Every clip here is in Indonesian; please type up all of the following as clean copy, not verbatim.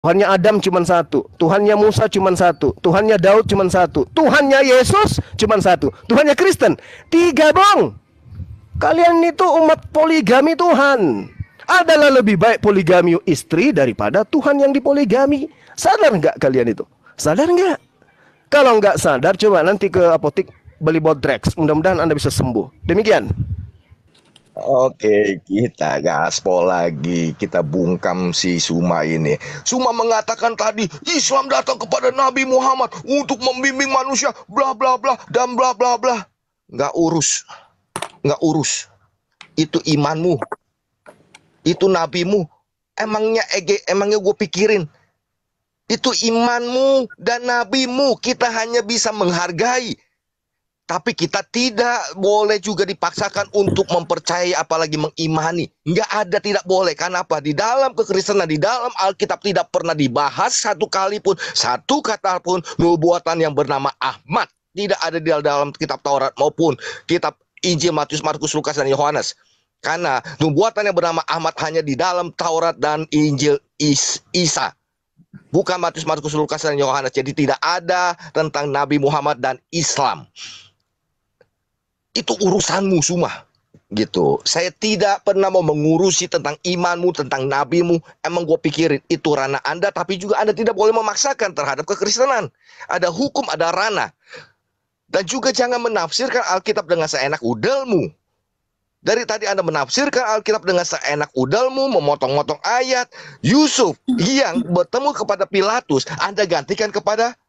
Tuhannya Adam cuma satu, Tuhannya Musa cuma satu, Tuhannya Daud cuma satu, Tuhannya Yesus cuma satu, Tuhannya Kristen tiga dong. Kalian itu umat poligami Tuhan. Adalah lebih baik poligami istri daripada Tuhan yang dipoligami. Sadar nggak kalian itu? Sadar nggak? Kalau nggak sadar, coba nanti ke apotik beli Bodrex. Mudah-mudahan Anda bisa sembuh. Demikian. Oke, kita gaspol lagi. Kita bungkam si Suma ini. Suma mengatakan tadi, Islam datang kepada Nabi Muhammad untuk membimbing manusia, bla bla bla, dan bla bla bla. Nggak urus. Nggak urus. Itu imanmu. Itu nabimu. Emangnya gue pikirin. Itu imanmu dan nabimu. Kita hanya bisa menghargai. Tapi kita tidak boleh juga dipaksakan untuk mempercayai apalagi mengimani. Nggak ada, tidak boleh. Kenapa? Di dalam kekristenan, di dalam Alkitab tidak pernah dibahas satu kali pun, satu kata pun nubuatan yang bernama Ahmad. Tidak ada di dalam kitab Taurat maupun kitab Injil Matius, Markus, Lukas, dan Yohanes. Karena nubuatan yang bernama Ahmad hanya di dalam Taurat dan Injil Isa. Bukan Matius, Markus, Lukas, dan Yohanes. Jadi tidak ada tentang Nabi Muhammad dan Islam. Itu urusanmu semua gitu. Saya tidak pernah mau mengurusi tentang imanmu, tentang nabimu. Emang gue pikirin itu ranah Anda, tapi juga Anda tidak boleh memaksakan terhadap kekristenan. Ada hukum, ada ranah. Dan juga jangan menafsirkan Alkitab dengan seenak udalmu. Dari tadi Anda menafsirkan Alkitab dengan seenak udalmu, memotong-motong ayat. Yusuf yang bertemu kepada Pilatus, Anda gantikan kepada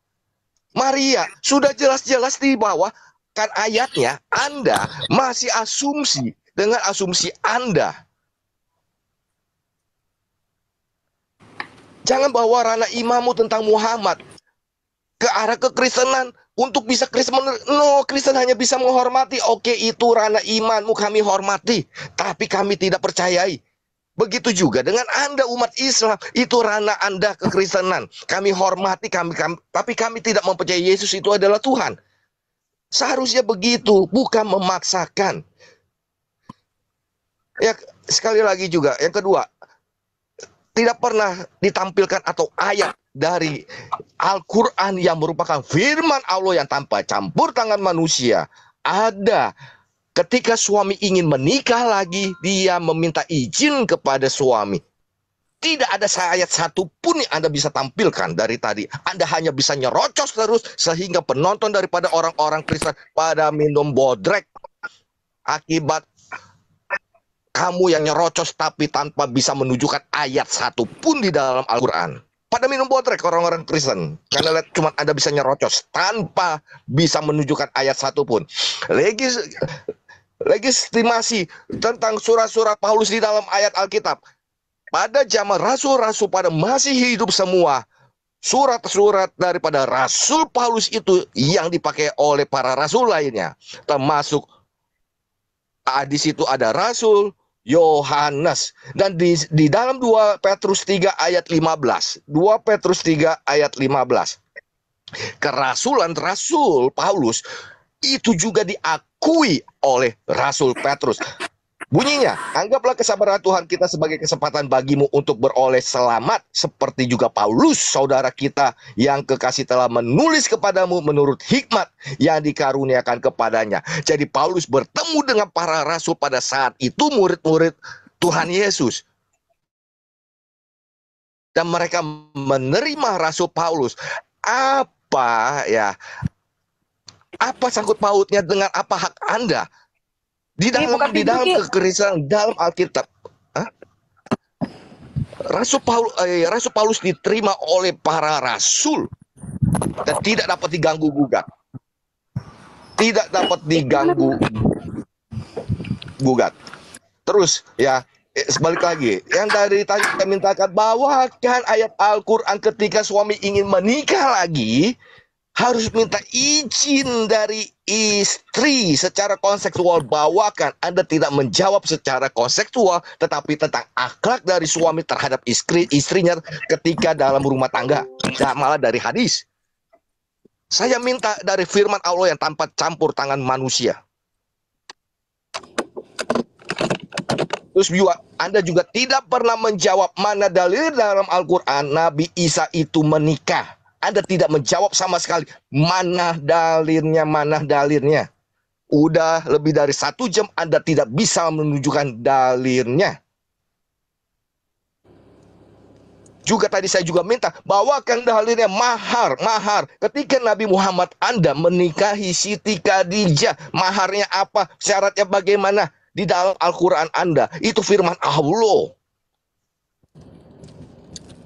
Maria. Sudah jelas-jelas di bawah kan ayatnya, Anda masih asumsi dengan asumsi Anda. Jangan bawa ranah imamu tentang Muhammad ke arah kekristenan untuk bisa Kristen. No, Kristen hanya bisa menghormati. Oke, itu ranah imanmu, kami hormati, tapi kami tidak percayai. Begitu juga dengan Anda umat Islam, itu ranah Anda kekristenan. Kami hormati, tapi kami tidak mempercayai Yesus itu adalah Tuhan. Seharusnya begitu, bukan memaksakan. Ya, sekali lagi juga, yang kedua, tidak pernah ditampilkan atau ayat dari Al-Quran yang merupakan firman Allah yang tanpa campur tangan manusia. Ada ketika suami ingin menikah lagi, dia meminta izin kepada suami. Tidak ada ayat satupun yang Anda bisa tampilkan dari tadi. Anda hanya bisa nyerocos terus sehingga penonton daripada orang-orang Kristen pada minum bodrek. Akibat kamu yang nyerocos tapi tanpa bisa menunjukkan ayat satupun di dalam Al-Quran. Pada minum bodrek orang-orang Kristen. Karena lihat cuma Anda bisa nyerocos tanpa bisa menunjukkan ayat satupun. Legitimasi tentang surat-surat Paulus di dalam ayat Alkitab. Pada zaman rasul-rasul pada masih hidup semua, surat-surat daripada Rasul Paulus itu yang dipakai oleh para rasul lainnya. Termasuk di situ ada Rasul Yohanes. Dan di dalam 2 Petrus 3 ayat 15. 2 Petrus 3 ayat 15. Kerasulan Rasul Paulus itu juga diakui oleh Rasul Petrus. Bunyinya, anggaplah kesabaran Tuhan kita sebagai kesempatan bagimu untuk beroleh selamat, seperti juga Paulus, saudara kita yang kekasih telah menulis kepadamu menurut hikmat yang dikaruniakan kepadanya. Jadi Paulus bertemu dengan para rasul pada saat itu, murid-murid Tuhan Yesus. Dan mereka menerima Rasul Paulus. Apa sangkut pautnya dengan apa hak Anda? Di dalam kekristenan, dalam Alkitab, Rasul Paulus diterima oleh para rasul dan tidak dapat diganggu gugat. Tidak dapat diganggu gugat. Terus ya, sebalik lagi, yang dari tadi kita mintakan, bawakan ayat Al-Quran ketika suami ingin menikah lagi, harus minta izin dari istri secara konseksual. Bawakan. Anda tidak menjawab secara konseksual, tetapi tentang akhlak dari suami terhadap istrinya ketika dalam rumah tangga. Malah dari hadis. Saya minta dari firman Allah yang tanpa campur tangan manusia. Terus juga Anda juga tidak pernah menjawab mana dalil dalam Al-Quran Nabi Isa itu menikah. Anda tidak menjawab sama sekali. Mana dalilnya, mana dalilnya. Udah lebih dari 1 jam Anda tidak bisa menunjukkan dalilnya. Juga tadi saya juga minta, bawakan dalilnya mahar. Ketika Nabi Muhammad Anda menikahi Siti Khadijah, maharnya apa? Syaratnya bagaimana? Di dalam Al-Quran Anda, itu firman Allah.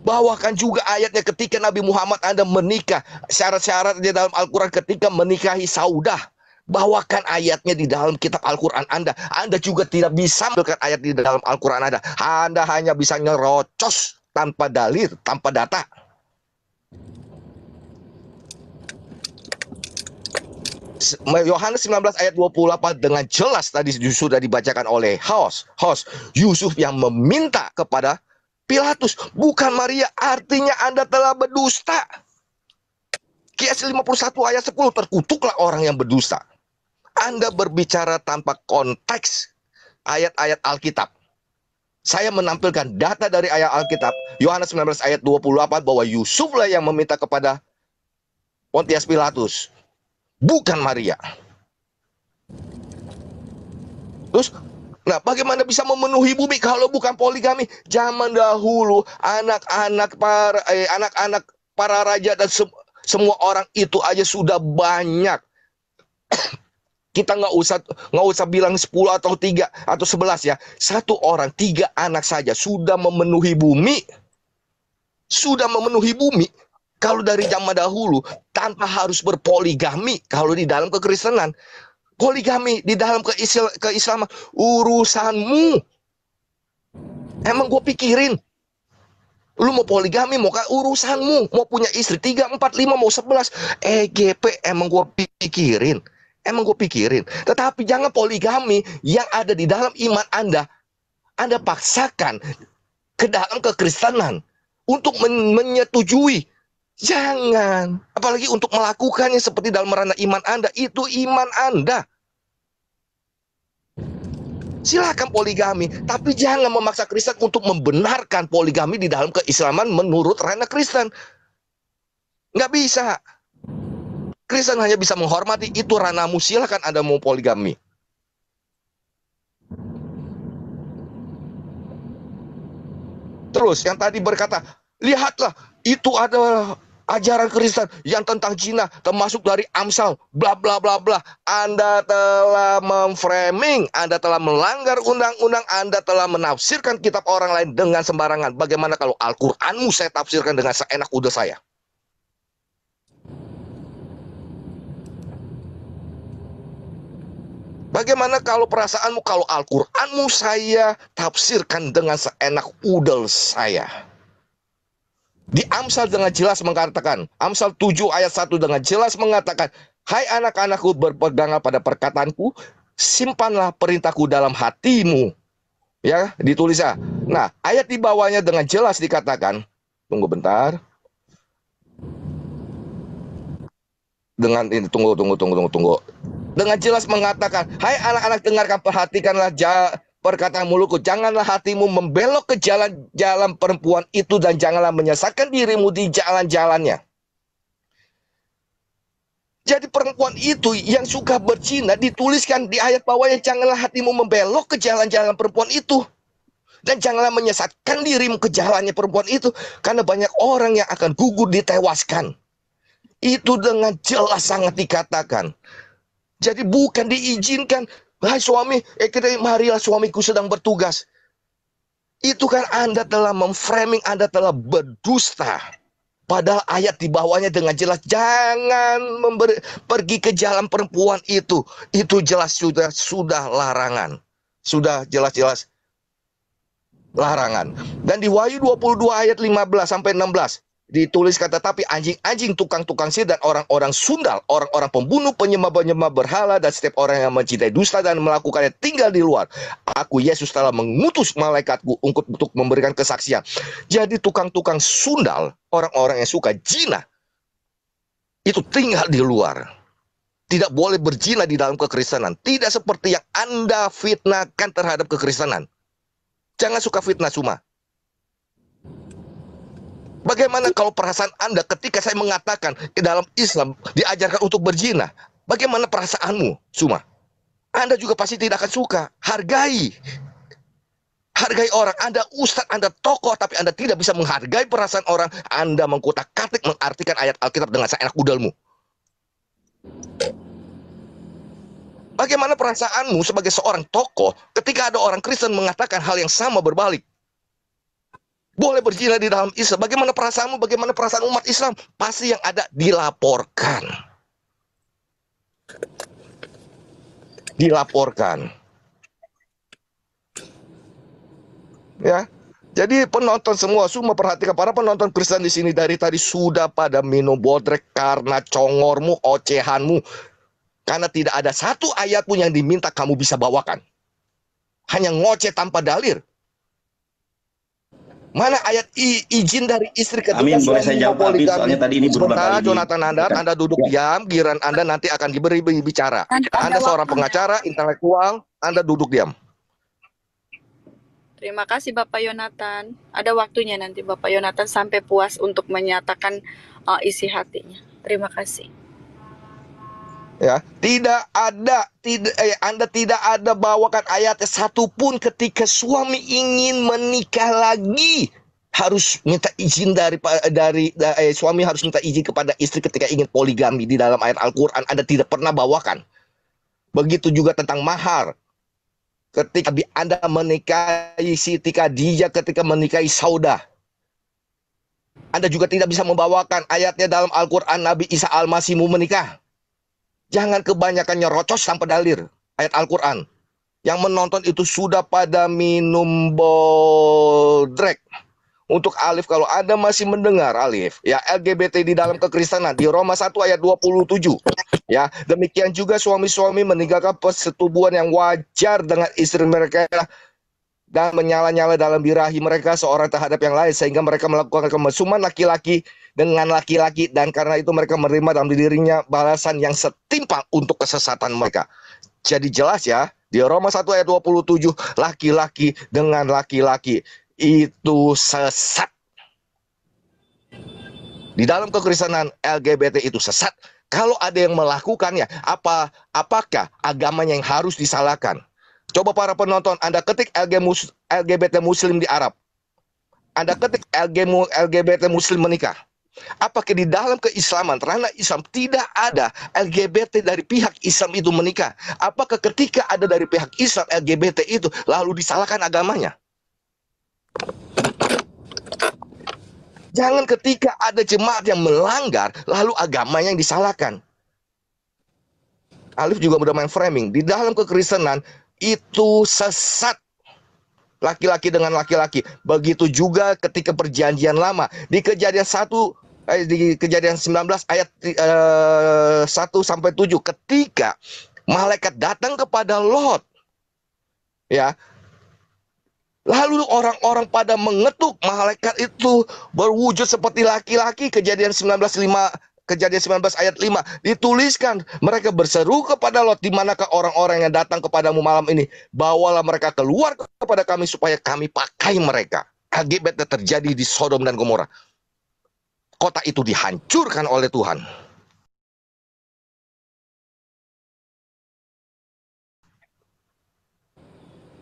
Bawakan juga ayatnya ketika Nabi Muhammad Anda menikah. Syarat-syarat di dalam Al-Quran ketika menikahi Saudah. Bawakan ayatnya di dalam kitab Al-Quran Anda. Anda juga tidak bisa membawakan ayat di dalam Al-Quran Anda. Anda hanya bisa nyerocos tanpa dalil, tanpa data. Yohanes 19 ayat 28 dengan jelas tadi sudah dibacakan oleh host Yusuf yang meminta kepada Pilatus, bukan Maria, artinya Anda telah berdusta. Qiyas 51 ayat 10, terkutuklah orang yang berdusta. Anda berbicara tanpa konteks ayat-ayat Alkitab. Saya menampilkan data dari ayat Alkitab, Yohanes 19 ayat 28, bahwa Yusuflah yang meminta kepada Pontius Pilatus, bukan Maria. Terus, nah bagaimana bisa memenuhi bumi kalau bukan poligami? Zaman dahulu anak-anak para raja dan semua orang itu aja sudah banyak. Kita nggak usah bilang 10 atau 3 atau 11 ya. 1 orang 3 anak saja sudah memenuhi bumi. Sudah memenuhi bumi. Kalau dari zaman dahulu tanpa harus berpoligami. Kalau di dalam kekristenan, poligami di dalam keislaman urusanmu. Emang gue pikirin. Lu mau poligami, mau urusanmu. Mau punya istri 3, 4, 5, mau 11. EGP emang gue pikirin. Tetapi jangan poligami yang ada di dalam iman Anda. Anda paksakan ke dalam kekristenan untuk menyetujui. Jangan. Apalagi untuk melakukannya seperti dalam ranah iman Anda. Itu iman Anda. Silakan poligami, tapi jangan memaksa Kristen untuk membenarkan poligami di dalam keislaman menurut ranah Kristen. Nggak bisa. Kristen hanya bisa menghormati, itu ranahmu, silakan Anda mau poligami. Terus yang tadi berkata, lihatlah itu adalah ajaran Kristen yang tentang zina, termasuk dari Amsal, bla bla bla bla. Anda telah memframing, Anda telah melanggar undang-undang, Anda telah menafsirkan kitab orang lain dengan sembarangan. Bagaimana kalau Al-Qur'anmu saya tafsirkan dengan seenak udah saya? Bagaimana kalau perasaanmu kalau Al-Qur'anmu saya tafsirkan dengan seenak udel saya? Di Amsal dengan jelas mengatakan, Amsal 7 ayat 1 dengan jelas mengatakan, hai anak-anakku, berpeganglah pada perkataanku, simpanlah perintahku dalam hatimu. Ya, ditulis ya. Nah, ayat di bawahnya dengan jelas dikatakan, tunggu bentar. Dengan ini tunggu. Dengan jelas mengatakan, hai anak-anak, dengarkan, perhatikanlah perkataan mulutku, janganlah hatimu membelok ke jalan-jalan perempuan itu, dan janganlah menyesatkan dirimu di jalan-jalannya. Jadi perempuan itu yang suka berzina, dituliskan di ayat bawahnya, janganlah hatimu membelok ke jalan-jalan perempuan itu, dan janganlah menyesatkan dirimu ke jalannya perempuan itu, karena banyak orang yang akan gugur ditewaskan. Itu dengan jelas sangat dikatakan. Jadi bukan diizinkan, hai suami, marilah suamiku sedang bertugas. Itu kan Anda telah memframing, Anda telah berdusta. Padahal ayat di bawahnya dengan jelas, jangan pergi ke jalan perempuan itu. Itu jelas sudah larangan. Sudah jelas-jelas larangan. Dan di Wahyu 22 ayat 15 sampai 16 dituliskan, tetapi anjing-anjing, tukang-tukang sihir, dan orang-orang sundal, orang-orang pembunuh, penyembah-penyembah berhala, dan setiap orang yang mencintai dusta dan melakukannya tinggal di luar. Aku Yesus telah mengutus malaikatku untuk memberikan kesaksian. Jadi tukang-tukang sundal, orang-orang yang suka zina, itu tinggal di luar. Tidak boleh berzina di dalam kekristenan. Tidak seperti yang Anda fitnahkan terhadap kekristenan. Jangan suka fitnah, Suma. Bagaimana kalau perasaan Anda ketika saya mengatakan ke dalam Islam diajarkan untuk berzina? Bagaimana perasaanmu, Suma? Anda juga pasti tidak akan suka. Hargai. Hargai orang. Anda ustadz, Anda tokoh, tapi Anda tidak bisa menghargai perasaan orang. Anda mengkutak-katik mengartikan ayat Alkitab dengan seenak udalmu. Bagaimana perasaanmu sebagai seorang tokoh ketika ada orang Kristen mengatakan hal yang sama berbalik? Boleh berzina di dalam Islam. Bagaimana perasaanmu? Bagaimana perasaan umat Islam? Pasti yang ada dilaporkan. Dilaporkan. Ya. Jadi penonton semua perhatikan, para penonton Kristen di sini dari tadi sudah pada minum bodrek karena congormu, ocehanmu. Karena tidak ada satu ayat pun yang diminta kamu bisa bawakan. Hanya ngoceh tanpa dalil. Mana ayat izin dari istri ketika Boleh saya jawab, Habib, soalnya tadi ini berulang sebentar, kali. Jonathan Anda duduk diam, giliran Anda nanti akan diberi bicara. Anda seorang pengacara, intelektual, Anda duduk diam. Terima kasih Bapak Yonatan. Ada waktunya nanti Bapak Yonatan sampai puas untuk menyatakan isi hatinya. Terima kasih. Ya, Anda tidak ada bawakan ayat satupun ketika suami ingin menikah lagi harus minta izin suami harus minta izin kepada istri ketika ingin poligami di dalam ayat Al-Qur'an. Anda tidak pernah bawakan. Begitu juga tentang mahar. Ketika Anda menikahi Siti Khadijah, ketika menikahi Saudah, Anda juga tidak bisa membawakan ayatnya dalam Al-Qur'an Nabi Isa Al-Masih mau menikah. Jangan kebanyakan nyerocos tanpa dalil ayat Al-Quran. Yang menonton itu sudah pada minum bodrek. Untuk Alif, kalau Anda masih mendengar Alif, ya LGBT di dalam kekristenan di Roma 1 ayat 27. Ya, demikian juga suami-suami meninggalkan persetubuhan yang wajar dengan istri mereka dan menyala-nyala dalam birahi mereka seorang terhadap yang lain sehingga mereka melakukan kemesuman laki-laki dengan laki-laki, dan karena itu mereka menerima dalam dirinya balasan yang setimpal untuk kesesatan mereka. Jadi jelas ya, di Roma 1 ayat 27, laki-laki dengan laki-laki itu sesat. Di dalam kekristenan LGBT itu sesat. Kalau ada yang melakukannya, apakah agamanya yang harus disalahkan? Coba para penonton, Anda ketik LGBT Muslim di Arab. Anda ketik LGBT Muslim menikah. Apakah di dalam keislaman, ranah Islam tidak ada LGBT dari pihak Islam itu menikah? Apakah ketika ada dari pihak Islam LGBT itu lalu disalahkan agamanya? Jangan ketika ada jemaat yang melanggar lalu agamanya yang disalahkan. Alif juga udah main framing. Di dalam kekristenan itu sesat. Laki-laki dengan laki-laki. Begitu juga ketika perjanjian lama. Di kejadian 19 ayat 1 sampai 7, ketika malaikat datang kepada Lot, ya, lalu orang-orang pada mengetuk, malaikat itu berwujud seperti laki-laki. Kejadian 19 ayat 5 dituliskan, mereka berseru kepada Lot, di manakah orang-orang yang datang kepadamu malam ini? Bawalah mereka keluar kepada kami supaya kami pakai mereka. LGBT terjadi di Sodom dan Gomora. Kota itu dihancurkan oleh Tuhan.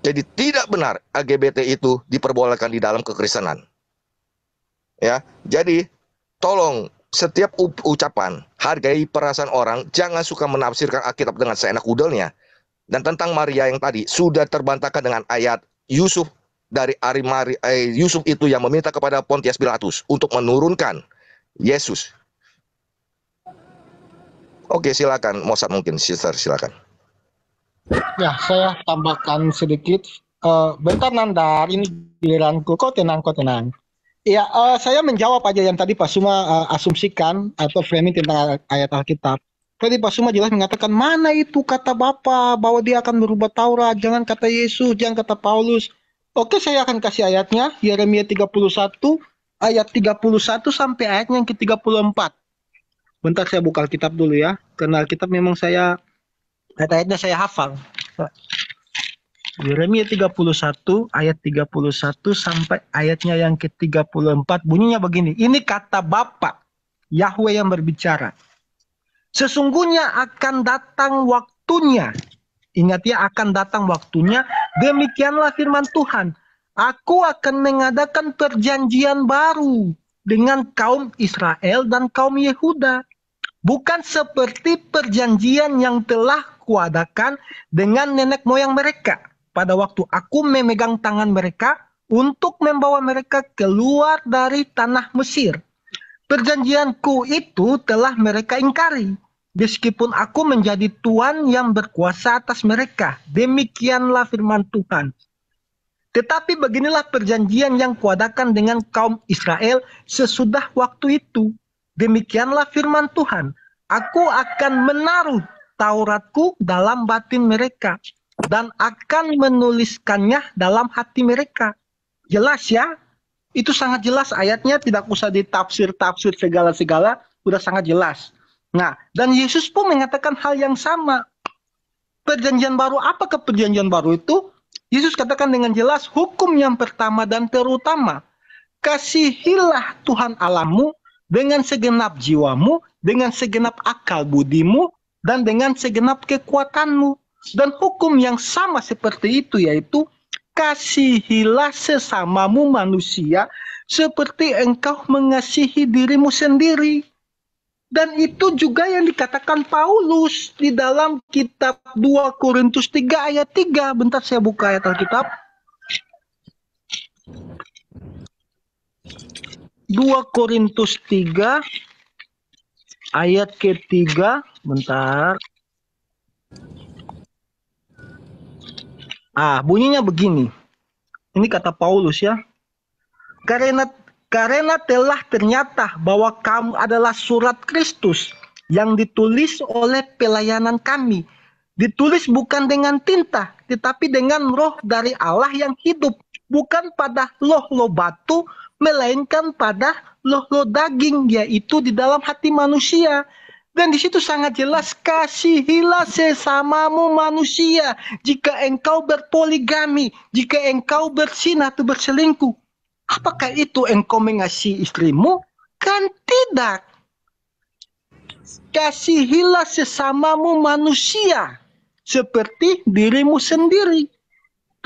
Jadi tidak benar LGBT itu diperbolehkan di dalam kekristenan. Ya, jadi tolong setiap ucapan hargai perasaan orang, jangan suka menafsirkan Alkitab dengan seenak udelnya. Dan tentang Maria yang tadi sudah terbantahkan dengan ayat Yusuf dari Yusuf itu yang meminta kepada Pontius Pilatus untuk menurunkan Yesus. Oke, silakan Mosat, mungkin sister, silakan. Ya, saya tambahkan sedikit. Bentar Nandar, ini giliranku. Kau tenang, kau tenang. Ya, saya menjawab aja yang tadi Pak Suma asumsikan atau framing tentang ayat Alkitab. Tadi Pak Suma jelas mengatakan, mana itu kata Bapa bahwa dia akan merubah Taurat, jangan kata Yesus, jangan kata Paulus. Oke, saya akan kasih ayatnya, Yeremia 31 ayat 31 sampai ayatnya yang ke-34. Bentar saya buka Alkitab dulu ya, karena Alkitab memang ayat-ayatnya saya hafal. Yeremia 31 ayat 31 sampai ayatnya yang ke-34 bunyinya begini. Ini kata Bapa Yahweh yang berbicara. Sesungguhnya akan datang waktunya. Ingat ya, akan datang waktunya. Demikianlah firman Tuhan. Aku akan mengadakan perjanjian baru dengan kaum Israel dan kaum Yehuda. Bukan seperti perjanjian yang telah kuadakan dengan nenek moyang mereka. Pada waktu aku memegang tangan mereka untuk membawa mereka keluar dari tanah Mesir. Perjanjianku itu telah mereka ingkari. Meskipun aku menjadi Tuhan yang berkuasa atas mereka. Demikianlah firman Tuhan. Tetapi beginilah perjanjian yang kuadakan dengan kaum Israel sesudah waktu itu. Demikianlah firman Tuhan. Aku akan menaruh Tauratku dalam batin mereka. Dan akan menuliskannya dalam hati mereka. Jelas ya? Itu sangat jelas ayatnya. Tidak usah ditafsir-tafsir segala-segala. Sudah sangat jelas. Nah, dan Yesus pun mengatakan hal yang sama. Perjanjian baru, apakah perjanjian baru itu? Yesus katakan dengan jelas, hukum yang pertama dan terutama. Kasihilah Tuhan Allahmu dengan segenap jiwamu, dengan segenap akal budimu, dan dengan segenap kekuatanmu. Dan hukum yang sama seperti itu yaitu, kasihilah sesamamu manusia seperti engkau mengasihi dirimu sendiri. Dan itu juga yang dikatakan Paulus di dalam kitab 2 Korintus 3 ayat 3. Bentar saya buka ayat Alkitab. 2 Korintus 3 ayat ke-3. Bentar. Bunyinya begini. Ini kata Paulus ya. Karena telah ternyata bahwa kamu adalah surat Kristus yang ditulis oleh pelayanan kami. Ditulis bukan dengan tinta, tetapi dengan roh dari Allah yang hidup. Bukan pada loh-loh batu, melainkan pada loh-loh daging, yaitu di dalam hati manusia. Dan di situ sangat jelas, kasihilah sesamamu manusia. Jika engkau berpoligami, jika engkau berzinah atau berselingkuh, apakah itu engkau mengasihi istrimu? Kan tidak. Kasihilah sesamamu manusia seperti dirimu sendiri.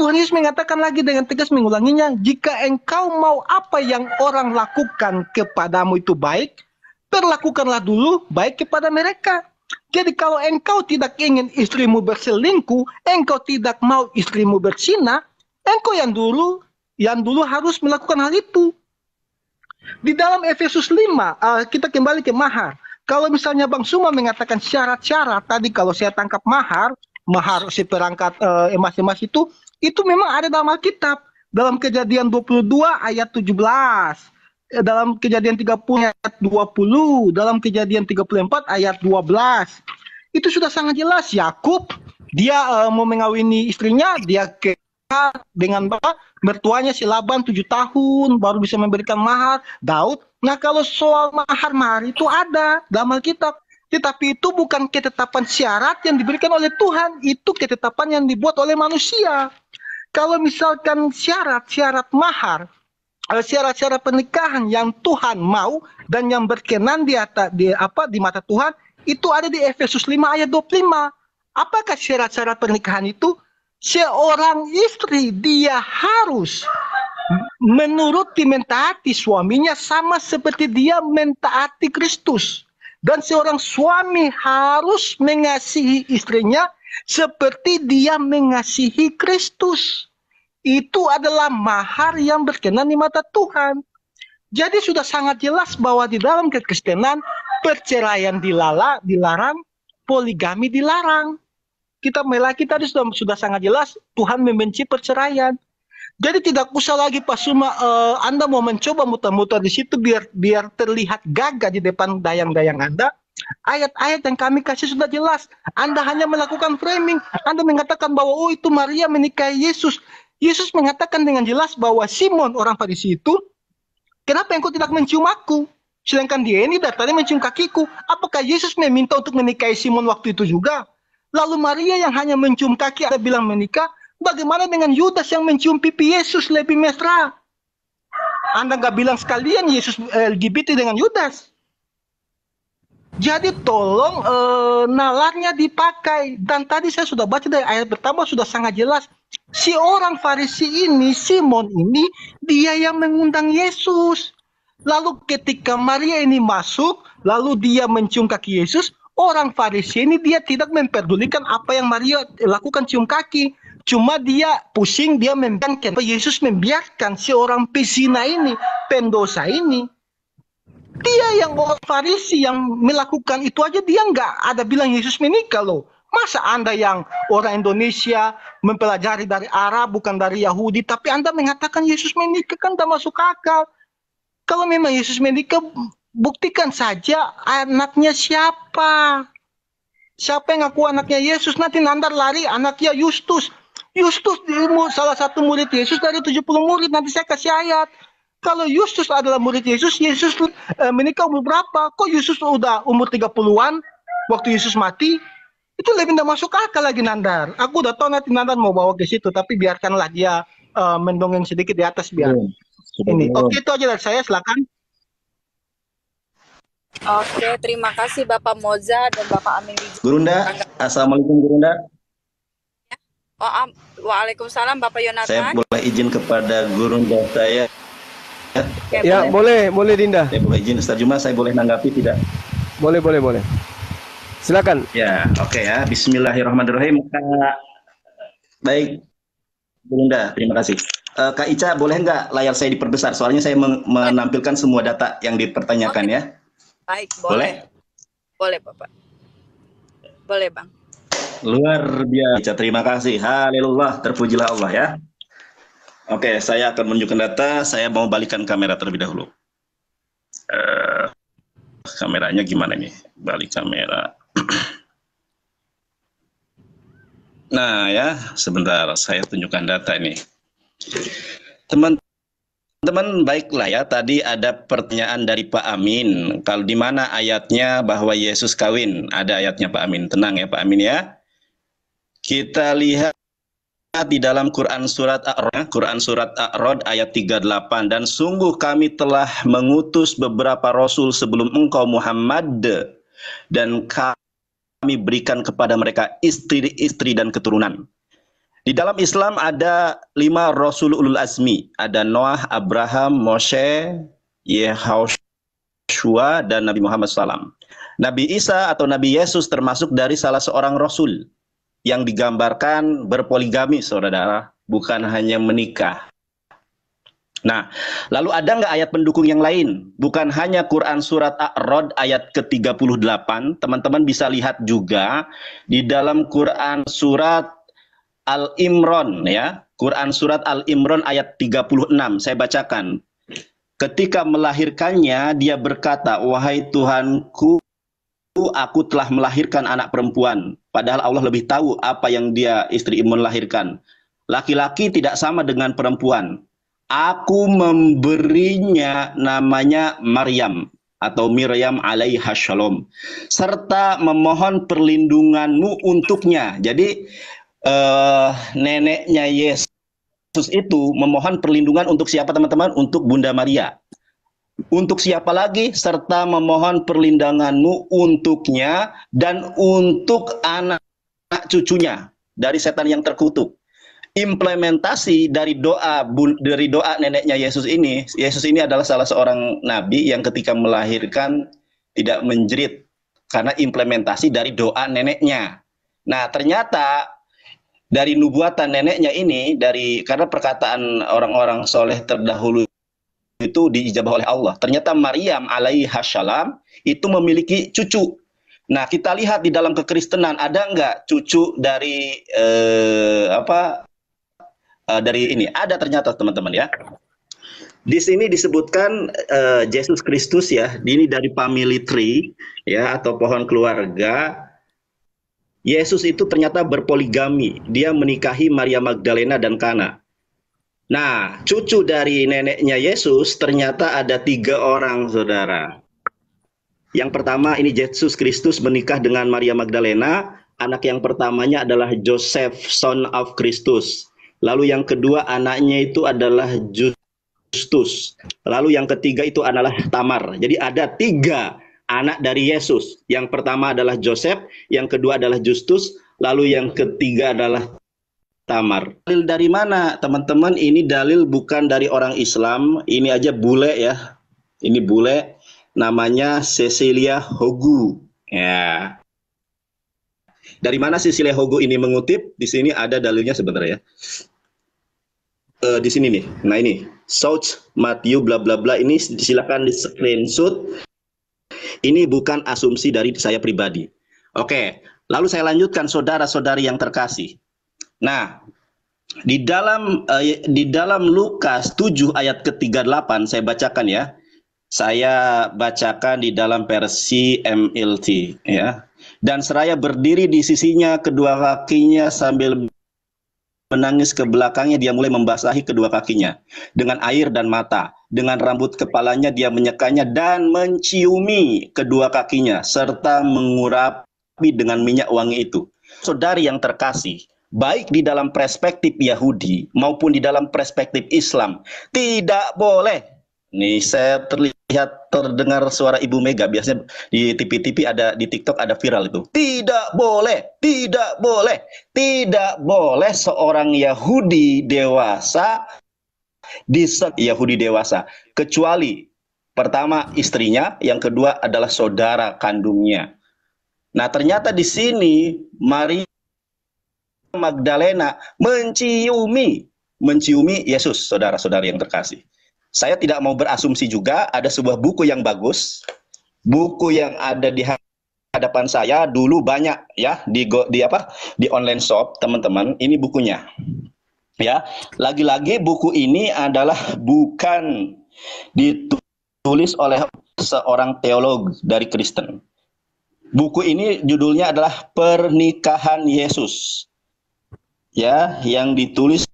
Tuhan Yesus mengatakan lagi dengan tegas mengulanginya, jika engkau mau apa yang orang lakukan kepadamu itu baik, perlakukanlah dulu baik kepada mereka. Jadi kalau engkau tidak ingin istrimu berselingkuh, engkau tidak mau istrimu berzina, engkau yang dulu harus melakukan hal itu. Di dalam Efesus 5, kita kembali ke mahar. Kalau misalnya Bang Suma mengatakan syarat-syarat, tadi kalau saya tangkap mahar seperangkat emas-emas itu memang ada dalam Alkitab. Dalam Kejadian 22 ayat 17, dalam Kejadian 30 ayat 20, dalam Kejadian 34 ayat 12. Itu sudah sangat jelas. Yakub, dia mau mengawini istrinya, dia dengan mertuanya si Laban 7 tahun baru bisa memberikan mahar. Daud, nah kalau soal mahar itu ada dalam Alkitab, tetapi itu bukan ketetapan syarat yang diberikan oleh Tuhan, itu ketetapan yang dibuat oleh manusia. Kalau misalkan syarat mahar, syarat-syarat pernikahan yang Tuhan mau dan yang berkenan di mata Tuhan, itu ada di Efesus 5 ayat 25. Apakah syarat-syarat pernikahan itu? Seorang istri dia harus menuruti mentaati suaminya sama seperti dia mentaati Kristus. Dan seorang suami harus mengasihi istrinya seperti dia mengasihi Kristus. Itu adalah mahar yang berkenan di mata Tuhan. Jadi sudah sangat jelas bahwa di dalam kekristenan perceraian dilarang, poligami dilarang. Kita tadi sudah sangat jelas Tuhan membenci perceraian. Jadi tidak usah lagi Pak Suma Anda mau mencoba muter-muter di situ biar terlihat gagah di depan dayang-dayang Anda. Ayat-ayat yang kami kasih sudah jelas. Anda hanya melakukan framing. Anda mengatakan bahwa itu Maria menikahi Yesus. Yesus mengatakan dengan jelas bahwa Simon orang Farisi itu, kenapa engkau tidak mencium aku? Sedangkan dia ini datangnya mencium kakiku. Apakah Yesus meminta untuk menikahi Simon waktu itu juga? Lalu Maria yang hanya mencium kaki, ada bilang menikah. Bagaimana dengan Yudas yang mencium pipi Yesus lebih mesra? Anda nggak bilang sekalian Yesus LGBT dengan Yudas. Jadi tolong nalarnya dipakai. Dan tadi saya sudah baca dari ayat pertama sudah sangat jelas. Si orang Farisi ini, Simon ini, dia yang mengundang Yesus. Lalu ketika Maria ini masuk, lalu dia mencium kaki Yesus, orang Farisi ini dia tidak memperdulikan apa yang Maria lakukan cium kaki. Cuma dia pusing, dia membiarkan. Yesus membiarkan si orang pezina ini, pendosa ini. Dia yang orang Farisi yang melakukan itu aja, dia nggak ada bilang Yesus menikah loh. Masa Anda yang orang Indonesia mempelajari dari Arab bukan dari Yahudi, tapi Anda mengatakan Yesus menikah, kan tidak masuk akal. Kalau memang Yesus menikah, buktikan saja anaknya siapa. Siapa yang ngaku anaknya Yesus, nanti Anda lari anaknya Justus. Justus salah satu murid Yesus dari 70 murid, nanti saya kasih ayat. Kalau Justus adalah murid Yesus, Yesus menikah umur berapa? Kok Yesus udah umur 30-an waktu Yesus mati? Itu lebih tidak masuk akal lagi, Nandar. Aku udah tahu nanti Nandar mau bawa ke situ, tapi biarkanlah dia mendongeng sedikit di atas biar. Ini. Oke, itu aja dari saya, silakan. Oke, terima kasih Bapak Moza dan Bapak Amin Wijaya. Gurunda, Assalamualaikum Gurunda. Waalaikumsalam Bapak Saya Yonatan. boleh izin kepada Gurunda saya. Oke, Ya, boleh Dinda. Saya boleh izin Ustaz Juma, saya boleh nanggapi tidak? Boleh. Silakan. Ya, oke ya. Bismillahirrahmanirrahim. Baik, Gurunda, terima kasih. Kak Ica, boleh nggak layar saya diperbesar? Soalnya saya menampilkan semua data yang dipertanyakan ya. Baik, boleh. Boleh Bapak. Boleh Bang. Luar biasa, terima kasih. Haleluya, terpujilah Allah ya. Oke, saya akan menunjukkan data. Saya mau balikan kamera terlebih dahulu. Kameranya gimana nih? Balik kamera. Nah ya, sebentar saya tunjukkan data ini. Teman-teman, baiklah ya. Tadi ada pertanyaan dari Pak Amin. Kalau di mana ayatnya bahwa Yesus kawin? Ada ayatnya Pak Amin. Tenang ya Pak Amin ya. Kita lihat di dalam Quran surat A'rad ayat 38, dan sungguh kami telah mengutus beberapa rasul sebelum engkau Muhammad, dan kami berikan kepada mereka istri-istri dan keturunan. Di dalam Islam ada 5 rasul ulul azmi, ada Noah, Abraham, Moshe, Yehoshua, dan Nabi Muhammad SAW. Nabi Isa atau Nabi Yesus termasuk dari salah seorang rasul yang digambarkan berpoligami, saudara, bukan hanya menikah. Nah, lalu ada nggak ayat pendukung yang lain? Bukan hanya Quran surat A'rad ayat ke-38, teman-teman bisa lihat juga di dalam Quran surat Al-Imran ya. Quran surat Al-Imran ayat 36, saya bacakan. Ketika melahirkannya, dia berkata, "Wahai Tuhanku, aku telah melahirkan anak perempuan." Padahal Allah lebih tahu apa yang dia istri melahirkan. Laki-laki tidak sama dengan perempuan. Aku memberinya namanya Maryam atau Miriam alaiha shalom, serta memohon perlindunganmu untuknya. Jadi neneknya Yesus itu memohon perlindungan untuk siapa teman-teman? Untuk Bunda Maria. Untuk siapa lagi? Serta memohon perlindunganmu untuknya dan untuk anak cucunya dari setan yang terkutuk. Implementasi dari doa neneknya Yesus ini adalah salah seorang nabi yang ketika melahirkan tidak menjerit karena implementasi dari doa neneknya. Nah, ternyata dari nubuatan neneknya ini, karena perkataan orang-orang soleh terdahulu itu diijabah oleh Allah. Ternyata Maryam alaiha salam itu memiliki cucu. Nah, kita lihat di dalam kekristenan ada nggak cucu dari dari ini? Ada ternyata teman-teman ya. Di sini disebutkan Yesus Kristus ya. Ini dari family tree ya atau pohon keluarga. Yesus itu ternyata berpoligami. Dia menikahi Maria Magdalena dan Kana. Nah, cucu dari neneknya Yesus ternyata ada 3 orang, saudara. Yang pertama ini Yesus Kristus menikah dengan Maria Magdalena. Anak yang pertamanya adalah Joseph, son of Christus. Lalu yang kedua anaknya itu adalah Justus. Lalu yang ketiga itu adalah Tamar. Jadi ada 3 anak dari Yesus. Yang pertama adalah Joseph, yang kedua adalah Justus, lalu yang ketiga adalah Tamar. Dalil dari mana, teman-teman? Ini dalil bukan dari orang Islam. Ini aja bule ya. Ini bule, namanya Cecilia Hogu. Ya. Dari mana Cecilia Hogu ini mengutip? Di sini ada dalilnya sebentar ya. Di sini nih. Nah ini, South Matthew bla bla bla, ini silakan di screenshot. Ini bukan asumsi dari saya pribadi. Oke, lalu saya lanjutkan saudara-saudari yang terkasih. Nah, di dalam Lukas 7 ayat ke-38 saya bacakan ya. Saya bacakan di dalam versi MLT ya. Dan seraya berdiri di sisinya, kedua kakinya sambil menangis ke belakangnya, dia mulai membasahi kedua kakinya dengan air dan mata. Dengan rambut kepalanya dia menyekanya dan menciumi kedua kakinya serta mengurapi dengan minyak wangi itu. Saudari yang terkasih, baik di dalam perspektif Yahudi maupun di dalam perspektif Islam, tidak boleh. Nih saya terdengar suara Ibu Mega, biasanya di TV-TV ada, di TikTok ada viral itu. Tidak boleh, tidak boleh, tidak boleh seorang Yahudi dewasa Yahudi dewasa, kecuali pertama istrinya, yang kedua adalah saudara kandungnya. Nah, ternyata di sini Maria Magdalena menciumi Yesus, saudara-saudari yang terkasih. Saya tidak mau berasumsi juga, ada sebuah buku yang bagus, buku yang ada di hadapan saya dulu banyak ya di online shop, teman-teman. Ini bukunya. Ya, lagi-lagi buku ini adalah bukan ditulis oleh seorang teolog dari Kristen. Buku ini judulnya adalah Pernikahan Yesus. Ya, yang ditulis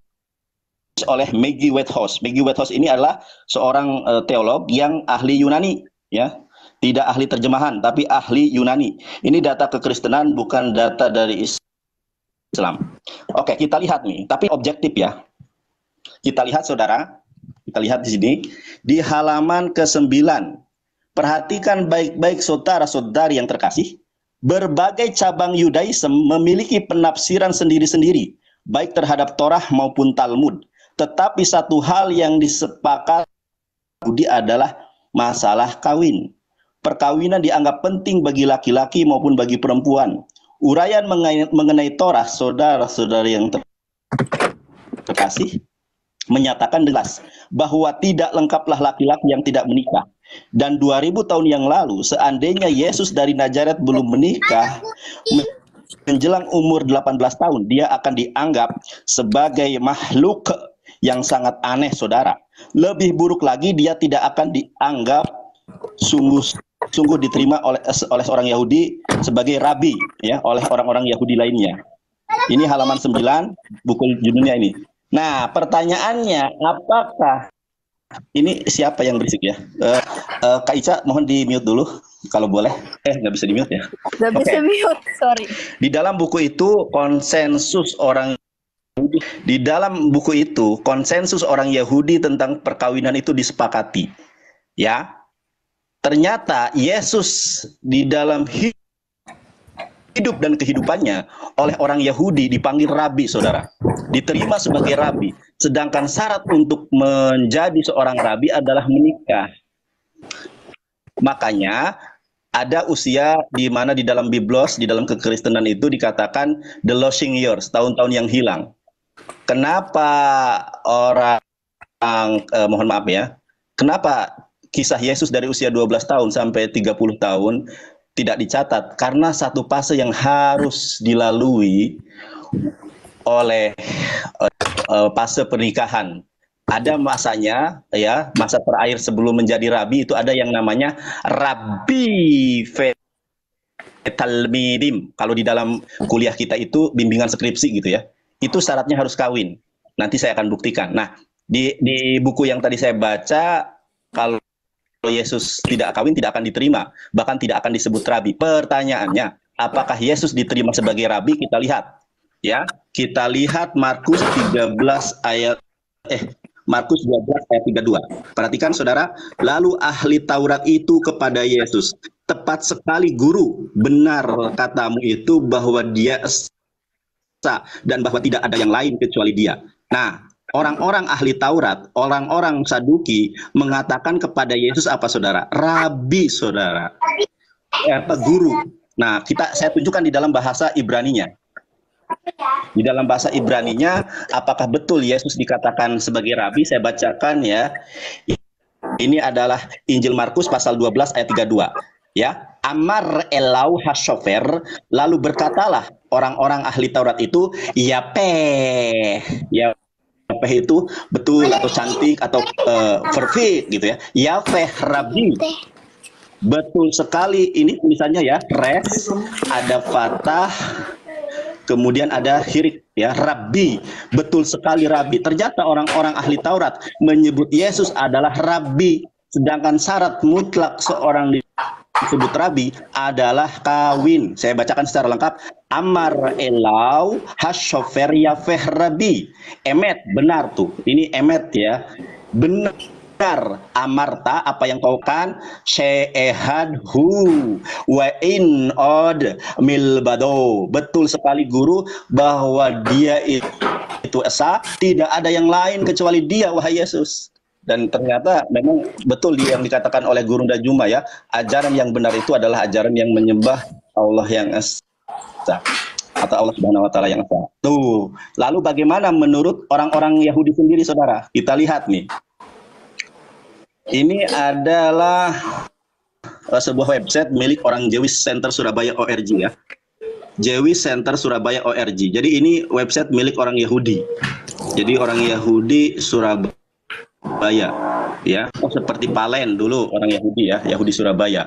oleh Maggie Whitehouse. Maggie Whitehouse ini adalah seorang teolog yang ahli Yunani, ya. Tidak ahli terjemahan, tapi ahli Yunani. Ini data kekristenan, bukan data dari Islam. Oke, kita lihat nih, tapi objektif ya. Kita lihat saudara, kita lihat di sini, di halaman ke-9. Perhatikan baik-baik saudara-saudari yang terkasih, berbagai cabang Yudaism memiliki penafsiran sendiri-sendiri, baik terhadap Torah maupun Talmud. Tetapi satu hal yang disepakati adalah masalah kawin. Perkawinan dianggap penting bagi laki-laki maupun bagi perempuan. Uraian mengenai Torah, saudara-saudari yang terkasih, menyatakan jelas bahwa tidak lengkaplah laki-laki yang tidak menikah. Dan 2000 tahun yang lalu, seandainya Yesus dari Nazaret belum menikah, menjelang umur 18 tahun, dia akan dianggap sebagai makhluk yang sangat aneh, saudara. Lebih buruk lagi, dia tidak akan dianggap sungguh diterima oleh seorang Yahudi sebagai rabi, ya, oleh orang-orang Yahudi lainnya. Ini halaman 9, buku judulnya ini. Nah, pertanyaannya, apakah ini siapa yang berisik ya? Kak Ica, mohon di mute dulu, kalau boleh. Nggak bisa di mute ya? Nggak bisa mute, sorry. Di dalam buku itu konsensus orang Yahudi tentang perkawinan itu disepakati. Ya, ternyata Yesus di dalam hidup dan kehidupannya oleh orang Yahudi dipanggil rabi, saudara. Diterima sebagai rabi. Sedangkan syarat untuk menjadi seorang rabi adalah menikah. Makanya ada usia di mana di dalam Biblos, di dalam kekristenan itu dikatakan the losing years, tahun-tahun yang hilang. Kenapa orang, mohon maaf ya, kenapa kisah Yesus dari usia 12 tahun sampai 30 tahun tidak dicatat? Karena satu fase yang harus dilalui oleh fase pernikahan. Ada masanya, ya, masa terakhir sebelum menjadi rabi itu ada yang namanya rabi talmidim. Kalau di dalam kuliah kita itu bimbingan skripsi gitu ya. Itu syaratnya harus kawin. Nanti saya akan buktikan. Nah, di buku yang tadi saya baca, kalau Yesus tidak kawin tidak akan diterima, bahkan tidak akan disebut rabi. Pertanyaannya, apakah Yesus diterima sebagai rabi? Kita lihat. Ya, kita lihat Markus 13 ayat Markus 12 ayat 32. Perhatikan saudara, lalu ahli Taurat itu kepada Yesus, tepat sekali guru, benar katamu itu bahwa dia esa dan bahwa tidak ada yang lain kecuali dia. Nah, orang-orang ahli Taurat, orang-orang Saduki mengatakan kepada Yesus apa saudara? Rabi saudara. Guru. Nah, saya tunjukkan di dalam bahasa Ibraninya. Di dalam bahasa Ibraninya, apakah betul Yesus dikatakan sebagai rabi? Saya bacakan ya. Ini adalah Injil Markus pasal 12 ayat 32. Ya, Amar Elau Hashofer, lalu berkatalah orang-orang ahli Taurat itu, Yapeh. Yapeh itu betul atau cantik atau perfect gitu ya. Yapeh Rabi. Betul sekali, ini tulisannya ya, res, ada fatah, kemudian ada hirik ya, Rabbi. Betul sekali Rabbi. Ternyata orang-orang ahli Taurat menyebut Yesus adalah Rabbi, sedangkan syarat mutlak seorang disebut Rabbi adalah kawin. Saya bacakan secara lengkap. Amar Elau Hashofer Yafeh Rabbi. Emet, benar tuh. Ini emet ya. Benar. Amarta, apa yang kau kan, syehadhu wa in od milbado. Betul sekali guru bahwa dia itu esa, tidak ada yang lain kecuali dia, wahai Yesus. Dan ternyata memang betul yang dikatakan oleh Guru Dajuma ya, ajaran yang benar itu adalah ajaran yang menyembah Allah yang esa atau Allah Subhanahu wa taala yang esa. Tuh, lalu bagaimana menurut orang-orang Yahudi sendiri saudara? Kita lihat nih. Ini adalah sebuah website milik orang Jewish Center Surabaya ORG ya. Jewish Center Surabaya ORG. Jadi ini website milik orang Yahudi. Jadi orang Yahudi Surabaya ya. Seperti Palen dulu orang Yahudi ya, Yahudi Surabaya.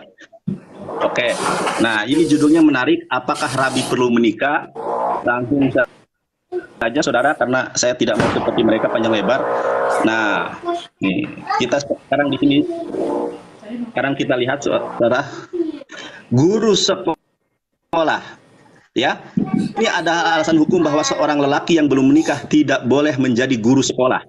Oke. Nah, ini judulnya menarik, apakah rabi perlu menikah? Langsung saja saudara, karena saya tidak mau seperti mereka panjang lebar. Nah, nih kita sekarang di sini. Sekarang kita lihat saudara, guru sekolah, ya. Ini ada alasan hukum bahwa seorang lelaki yang belum menikah tidak boleh menjadi guru sekolah.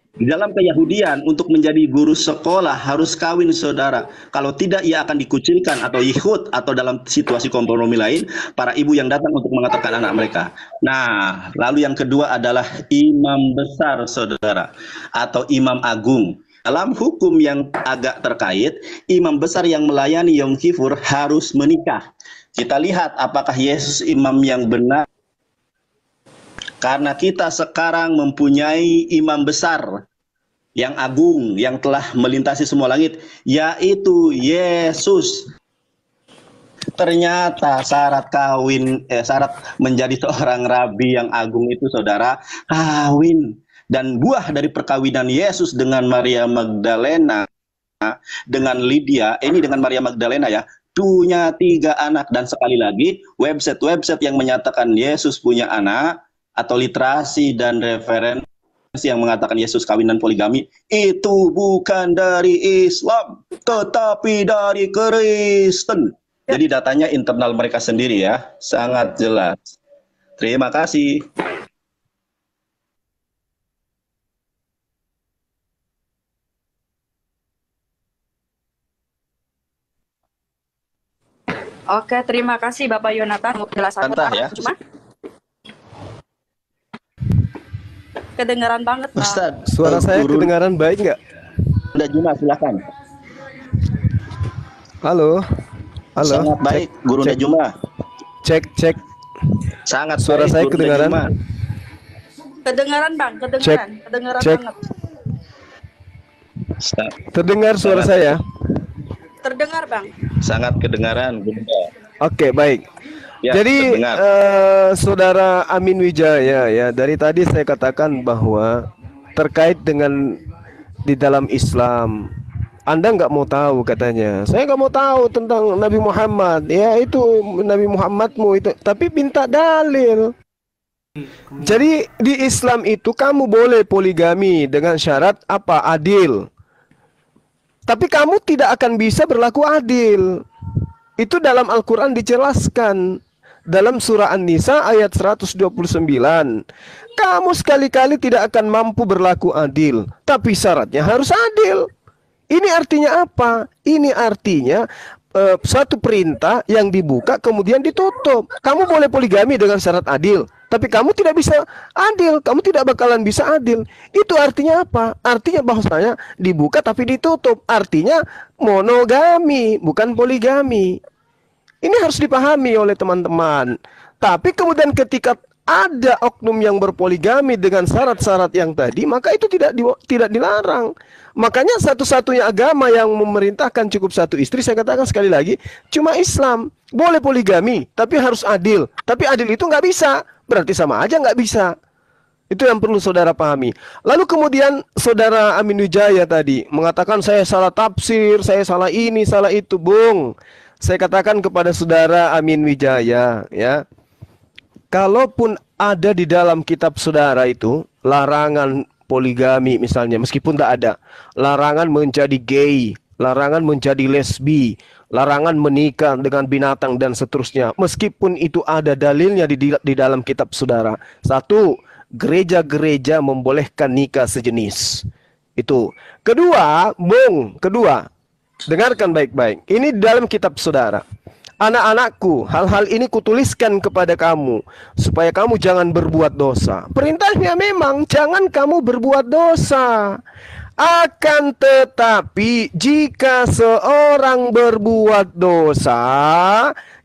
Di dalam keyahudian, untuk menjadi guru sekolah harus kawin saudara. Kalau tidak, ia akan dikucilkan atau yihud, atau dalam situasi kompromi lain, para ibu yang datang untuk mengantarkan anak mereka. Nah, lalu yang kedua adalah imam besar saudara, atau imam agung. Dalam hukum yang agak terkait, imam besar yang melayani Yom Kippur harus menikah. Kita lihat apakah Yesus imam yang benar. Karena kita sekarang mempunyai imam besar yang agung, yang telah melintasi semua langit, yaitu Yesus. Ternyata syarat syarat menjadi seorang rabi yang agung itu saudara, kawin. Dan buah dari perkawinan Yesus dengan Maria Magdalena, dengan Lydia, ini dengan Maria Magdalena ya, punya 3 anak. Dan sekali lagi, website-website yang menyatakan Yesus punya anak, atau literasi dan referensi yang mengatakan Yesus kawinan poligami, itu bukan dari Islam, tetapi dari Kristen. Jadi datanya internal mereka sendiri ya, sangat jelas. Terima kasih. Oke, terima kasih Bapak Yonatan untuk penjelasannya. Entah ya. Cuma kedengaran banget, Bang. Ustaz, Suara saya kedengaran baik nggak? Udah Juma, silakan. Halo, halo. Sangat baik, Guru Juma. Cek. Sangat Suara baik, saya Guru kedengaran? Juma. Kedengaran, Bang. Kedengaran Cek. banget. Terdengar suara saya? Terdengar, Bang. Sangat kedengaran, Guru. Oke, baik. Ya, Jadi terdengar. Saudara Amin Wijaya ya, dari tadi saya katakan bahwa terkait dengan di dalam Islam, Anda nggak mau tahu katanya. Saya nggak mau tahu tentang Nabi Muhammad. Ya itu Nabi Muhammadmu itu, tapi minta dalil. Jadi di Islam itu kamu boleh poligami dengan syarat apa? Adil. Tapi kamu tidak akan bisa berlaku adil. Itu dalam Al-Quran dijelaskan. dalam surah An-Nisa ayat 129. Kamu sekali-kali tidak akan mampu berlaku adil, tapi syaratnya harus adil. Ini artinya apa? Ini artinya satu perintah yang dibuka kemudian ditutup. Kamu boleh poligami dengan syarat adil, tapi kamu tidak bisa adil, kamu tidak bakalan bisa adil. Itu artinya apa? Artinya bahwasanya dibuka tapi ditutup. Artinya monogami, bukan poligami. Ini harus dipahami oleh teman-teman. Tapi kemudian ketika ada oknum yang berpoligami dengan syarat-syarat yang tadi, maka itu tidak dilarang. Makanya satu-satunya agama yang memerintahkan cukup satu istri, saya katakan sekali lagi, cuma Islam. Boleh poligami, tapi harus adil. Tapi adil itu nggak bisa, berarti sama aja nggak bisa. Itu yang perlu saudara pahami. Lalu kemudian saudara Amin Wijaya tadi mengatakan saya salah tafsir, saya salah ini, salah itu. Bung, saya katakan kepada saudara Amin Wijaya, ya, kalaupun ada di dalam kitab saudara itu larangan poligami misalnya, meskipun tak ada larangan menjadi gay, larangan menjadi lesbi, larangan menikah dengan binatang dan seterusnya, meskipun itu ada dalilnya di dalam kitab saudara. Satu, gereja-gereja membolehkan nikah sejenis. Itu. Kedua, dengarkan baik-baik. Ini di dalam kitab saudara. Anak-anakku, hal-hal ini kutuliskan kepada kamu, supaya kamu jangan berbuat dosa. Perintahnya memang, jangan kamu berbuat dosa. Akan tetapi, jika seorang berbuat dosa,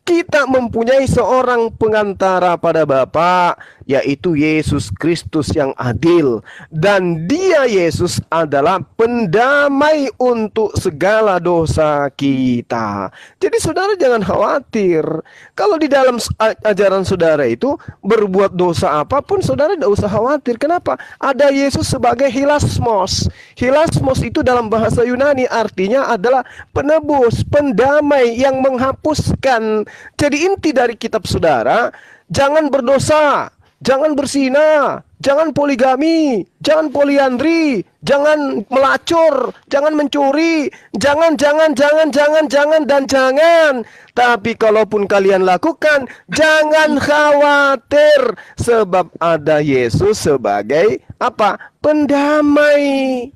kita mempunyai seorang pengantara pada Bapa, yaitu Yesus Kristus yang adil. Dan dia, Yesus, adalah pendamai untuk segala dosa kita. Jadi saudara jangan khawatir. Kalau di dalam ajaran saudara itu berbuat dosa apapun, saudara tidak usah khawatir. Kenapa? Ada Yesus sebagai hilasmos. Hilasmos itu dalam bahasa Yunani artinya adalah penebus, pendamai yang menghapuskan. Jadi inti dari kitab saudara, jangan berdosa, jangan berzina, jangan poligami, jangan poliandri, jangan melacur, jangan mencuri, jangan. Tapi kalaupun kalian lakukan, jangan khawatir, sebab ada Yesus sebagai apa? Pendamai.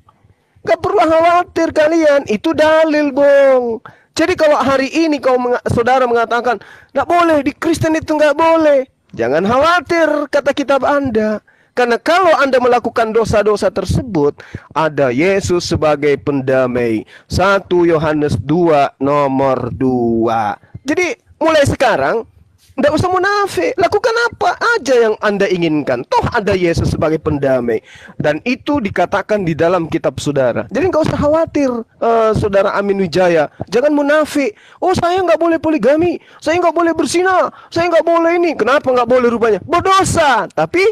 Gak perlu khawatir kalian, itu dalil, Bung. Jadi kalau hari ini saudara mengatakan nggak boleh, di Kristen itu nggak boleh, jangan khawatir kata kitab Anda. Karena kalau Anda melakukan dosa-dosa tersebut, ada Yesus sebagai pendamai. 1 Yohanes 2 nomor 2. Jadi mulai sekarang tidak usah munafik, lakukan apa aja yang Anda inginkan. Toh ada Yesus sebagai pendamai. Dan itu dikatakan di dalam kitab saudara. Jadi nggak usah khawatir, saudara Amin Wijaya. Jangan munafik. Oh, saya nggak boleh poligami, saya nggak boleh berzina, saya nggak boleh ini. Kenapa nggak boleh rupanya? Berdosa. Tapi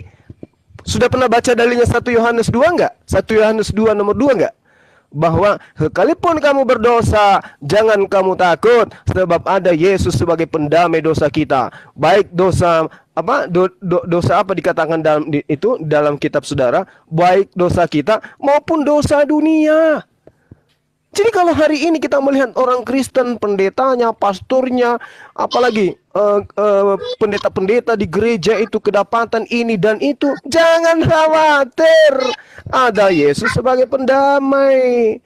sudah pernah baca dalilnya 1 Yohanes 2 nggak? 1 Yohanes 2 nomor 2 nggak? Bahwa sekalipun kamu berdosa, jangan kamu takut, sebab ada Yesus sebagai pendamai dosa kita. Baik dosa apa, dosa apa dikatakan dalam kitab saudara, baik dosa kita maupun dosa dunia. Jadi kalau hari ini kita melihat orang Kristen, pendetanya, pastornya, apalagi pendeta-pendeta di gereja itu kedapatan ini dan itu, jangan khawatir, ada Yesus sebagai pendamai.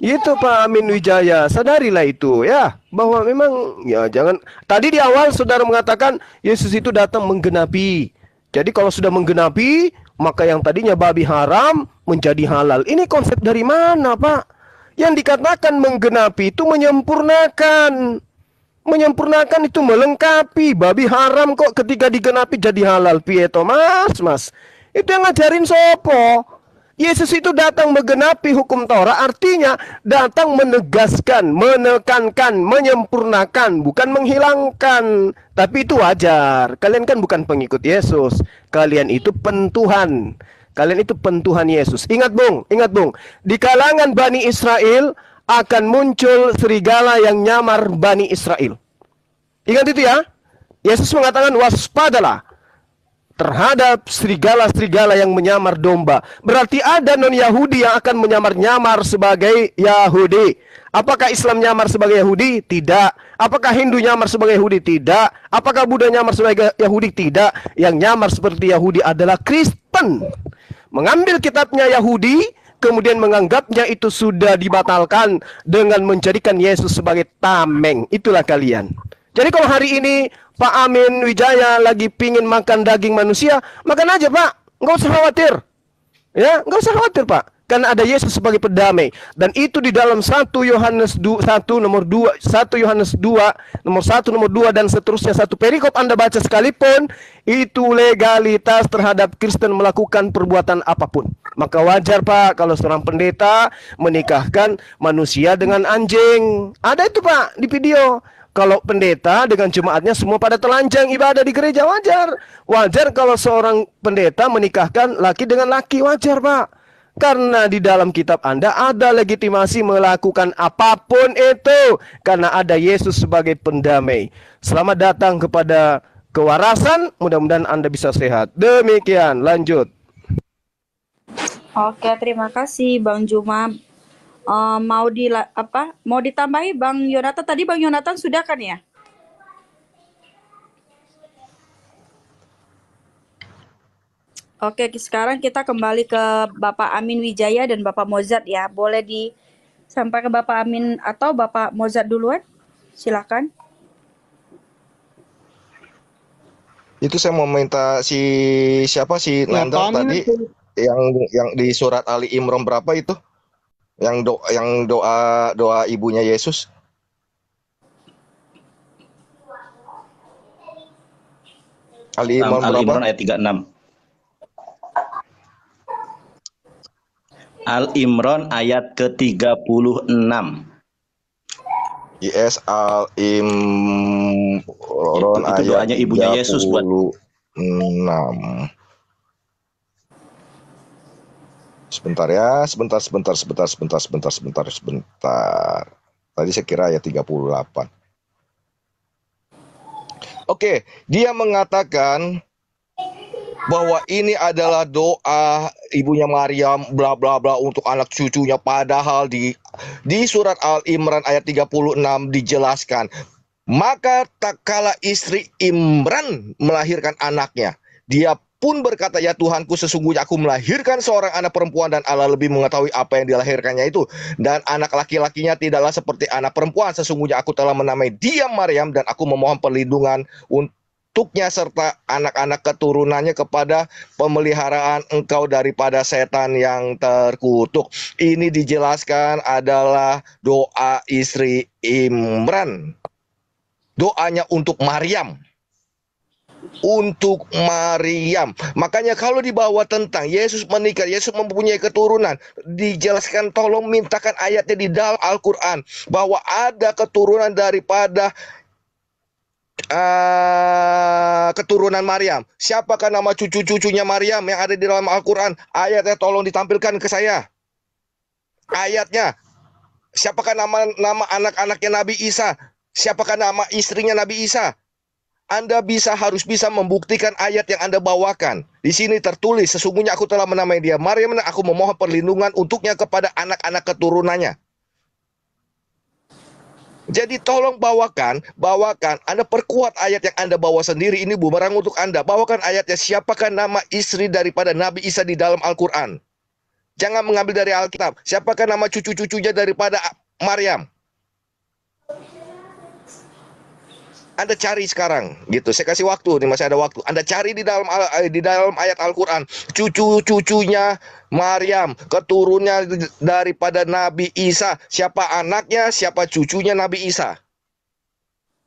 Itu Pak Amin Wijaya, sadarilah itu ya, bahwa memang ya jangan. Tadi di awal saudara mengatakan Yesus itu datang menggenapi. Jadi kalau sudah menggenapi, maka yang tadinya babi haram menjadi halal. Ini konsep dari mana, Pak? Yang dikatakan menggenapi itu menyempurnakan. Menyempurnakan itu melengkapi. Babi haram kok ketika digenapi jadi halal. Pieto mas. Itu yang ngajarin sopo. Yesus itu datang menggenapi hukum Taurat, artinya datang menegaskan, menekankan, menyempurnakan, bukan menghilangkan. Tapi itu wajar. Kalian kan bukan pengikut Yesus. Kalian itu pentuhan. Kalian itu pentuhan Yesus. Ingat bung, di kalangan Bani Israel akan muncul serigala yang nyamar Bani Israel. Ingat itu ya. Yesus mengatakan waspadalah terhadap serigala-serigala yang menyamar domba. Berarti ada non-Yahudi yang akan menyamar-nyamar sebagai Yahudi. Apakah Islam nyamar sebagai Yahudi? Tidak. Apakah Hindu nyamar sebagai Yahudi? Tidak. Apakah Buddha nyamar sebagai Yahudi? Tidak. Yang nyamar seperti Yahudi adalah Kristen. Mengambil kitabnya Yahudi, kemudian menganggapnya itu sudah dibatalkan dengan menjadikan Yesus sebagai tameng. Itulah kalian. Jadi kalau hari ini Pak Amin Wijaya lagi pingin makan daging manusia, makan aja Pak, nggak usah khawatir. Ya, nggak usah khawatir Pak, karena ada Yesus sebagai pendamai. Dan itu di dalam 1 Yohanes 1 nomor 2, 1 Yohanes 2 nomor 1 nomor 2 dan seterusnya. Satu perikop Anda baca sekalipun, itu legalitas terhadap Kristen melakukan perbuatan apapun. Maka wajar Pak kalau seorang pendeta menikahkan manusia dengan anjing. Ada itu Pak di video. Kalau pendeta dengan jemaatnya semua pada telanjang ibadah di gereja, wajar. Wajar kalau seorang pendeta menikahkan laki dengan laki, wajar Pak. Karena di dalam kitab Anda ada legitimasi melakukan apapun itu. Karena ada Yesus sebagai pendamai. Selamat datang kepada kewarasan, mudah-mudahan Anda bisa sehat. Demikian, lanjut. Oke, terima kasih Bang Juma. Mau ditambahi Bang Yonatan? Tadi Bang Yonatan sudah kan ya? Oke, sekarang kita kembali ke Bapak Amin Wijaya dan Bapak Mozart ya. Boleh sampai ke Bapak Amin atau Bapak Mozart duluan? Silakan. Itu saya mau minta siapa si Ya, Nandar Pak Amin tadi yang di surat Ali Imran berapa itu? Yang doa ibunya Yesus. Ali Imran Al berapa? Imran ayat 36. Al Imran ayat ke-36. Yes, Al Imran Itu doanya ayat ibunya Yesus buat 36. Sebentar ya, sebentar. Tadi saya kira ayat 38. Oke, dia mengatakan bahwa ini adalah doa ibunya Maryam bla bla bla untuk anak cucunya, padahal di surat Al Imran ayat 36 dijelaskan, maka tak kala istri Imran melahirkan anaknya, dia pun berkata, ya Tuhanku, sesungguhnya aku melahirkan seorang anak perempuan dan Allah lebih mengetahui apa yang dilahirkannya itu. Dan anak laki-lakinya tidaklah seperti anak perempuan. Sesungguhnya aku telah menamai dia Maryam dan aku memohon perlindungan untuknya serta anak-anak keturunannya kepada pemeliharaan engkau daripada setan yang terkutuk. Ini dijelaskan adalah doa istri Imran. Doanya untuk Maryam. Untuk Maryam. Makanya kalau dibawa tentang Yesus menikah, Yesus mempunyai keturunan, dijelaskan, tolong mintakan ayatnya di dalam Al-Quran bahwa ada keturunan daripada keturunan Maryam. Siapakah nama cucu-cucunya Maryam yang ada di dalam Al-Quran? Ayatnya tolong ditampilkan ke saya. Ayatnya. Siapakah nama anak-anaknya Nabi Isa? Siapakah nama istrinya Nabi Isa? Anda harus bisa membuktikan ayat yang Anda bawakan. Di sini tertulis, sesungguhnya aku telah menamai dia Maryam dan aku memohon perlindungan untuknya kepada anak-anak keturunannya. Jadi tolong bawakan, Anda perkuat ayat yang Anda bawa sendiri, ini bumerang untuk Anda. Bawakan ayatnya, siapakah nama istri daripada Nabi Isa di dalam Al-Quran. Jangan mengambil dari Alkitab. Siapakah nama cucu-cucunya daripada Maryam. Anda cari sekarang, gitu. Saya kasih waktu, nih masih ada waktu. Anda cari di dalam ayat Al-Quran, cucu-cucunya Maryam, keturunnya daripada Nabi Isa. Siapa anaknya, siapa cucunya Nabi Isa.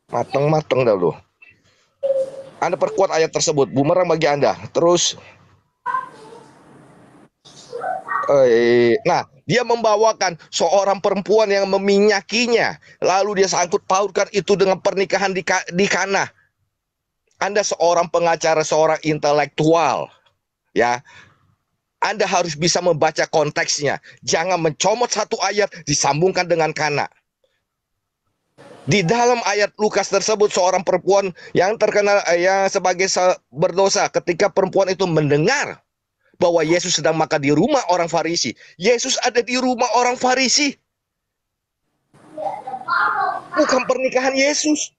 Mateng-mateng dulu. Anda perkuat ayat tersebut, bumerang bagi Anda. Terus, nah, dia membawakan seorang perempuan yang meminyakinya, lalu dia sangkut pautkan itu dengan pernikahan di Kana. Anda seorang pengacara, seorang intelektual, ya. Anda harus bisa membaca konteksnya. Jangan mencomot satu ayat disambungkan dengan Kana. Di dalam ayat Lukas tersebut, seorang perempuan yang terkenal yang sebagai berdosa, ketika perempuan itu mendengar bahwa Yesus sedang makan di rumah orang Farisi. Yesus ada di rumah orang Farisi. Bukan pernikahan Yesus.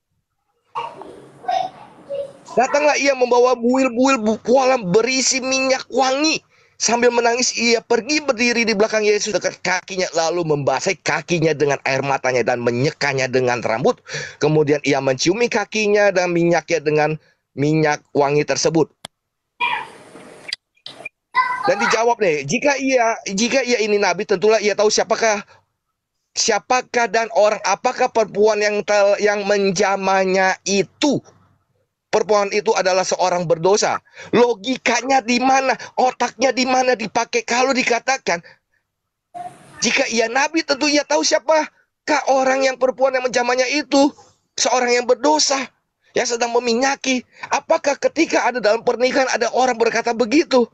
Datanglah ia membawa buil-buil pualam berisi minyak wangi. Sambil menangis ia pergi berdiri di belakang Yesus dekat kakinya, lalu membasahi kakinya dengan air matanya dan menyekanya dengan rambut. Kemudian ia menciumi kakinya dan minyaknya dengan minyak wangi tersebut. Dan dijawab nih, jika ia ini nabi, tentulah ia tahu siapakah dan orang apakah perempuan yang menjamahnya itu. Perempuan itu adalah seorang berdosa. Logikanya di mana? Otaknya di mana dipakai kalau dikatakan jika ia nabi, tentu ia tahu siapakah orang yang perempuan yang menjamahnya itu, seorang yang berdosa yang sedang meminyaki. Apakah ketika ada dalam pernikahan ada orang berkata begitu?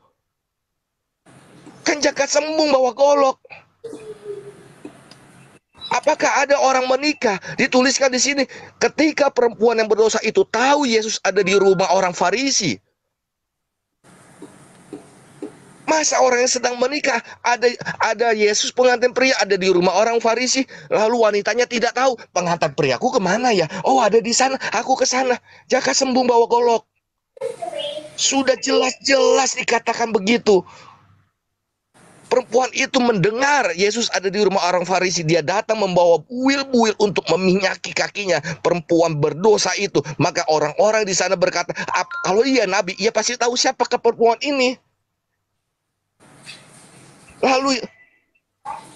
Kan jagat sembung bawa golok. Apakah ada orang menikah? Dituliskan di sini, ketika perempuan yang berdosa itu tahu Yesus ada di rumah orang Farisi. Masa orang yang sedang menikah, ada Yesus pengantin pria ada di rumah orang Farisi, lalu wanitanya tidak tahu, pengantin priaku kemana ya? Oh, ada di sana, aku ke sana. Jaka sembung bawa golok. Sudah jelas-jelas dikatakan begitu. Perempuan itu mendengar Yesus ada di rumah orang Farisi. Dia datang membawa buil-buil untuk meminyaki kakinya. Perempuan berdosa itu. Maka orang-orang di sana berkata, kalau ia nabi, ia pasti tahu siapa perempuan ini.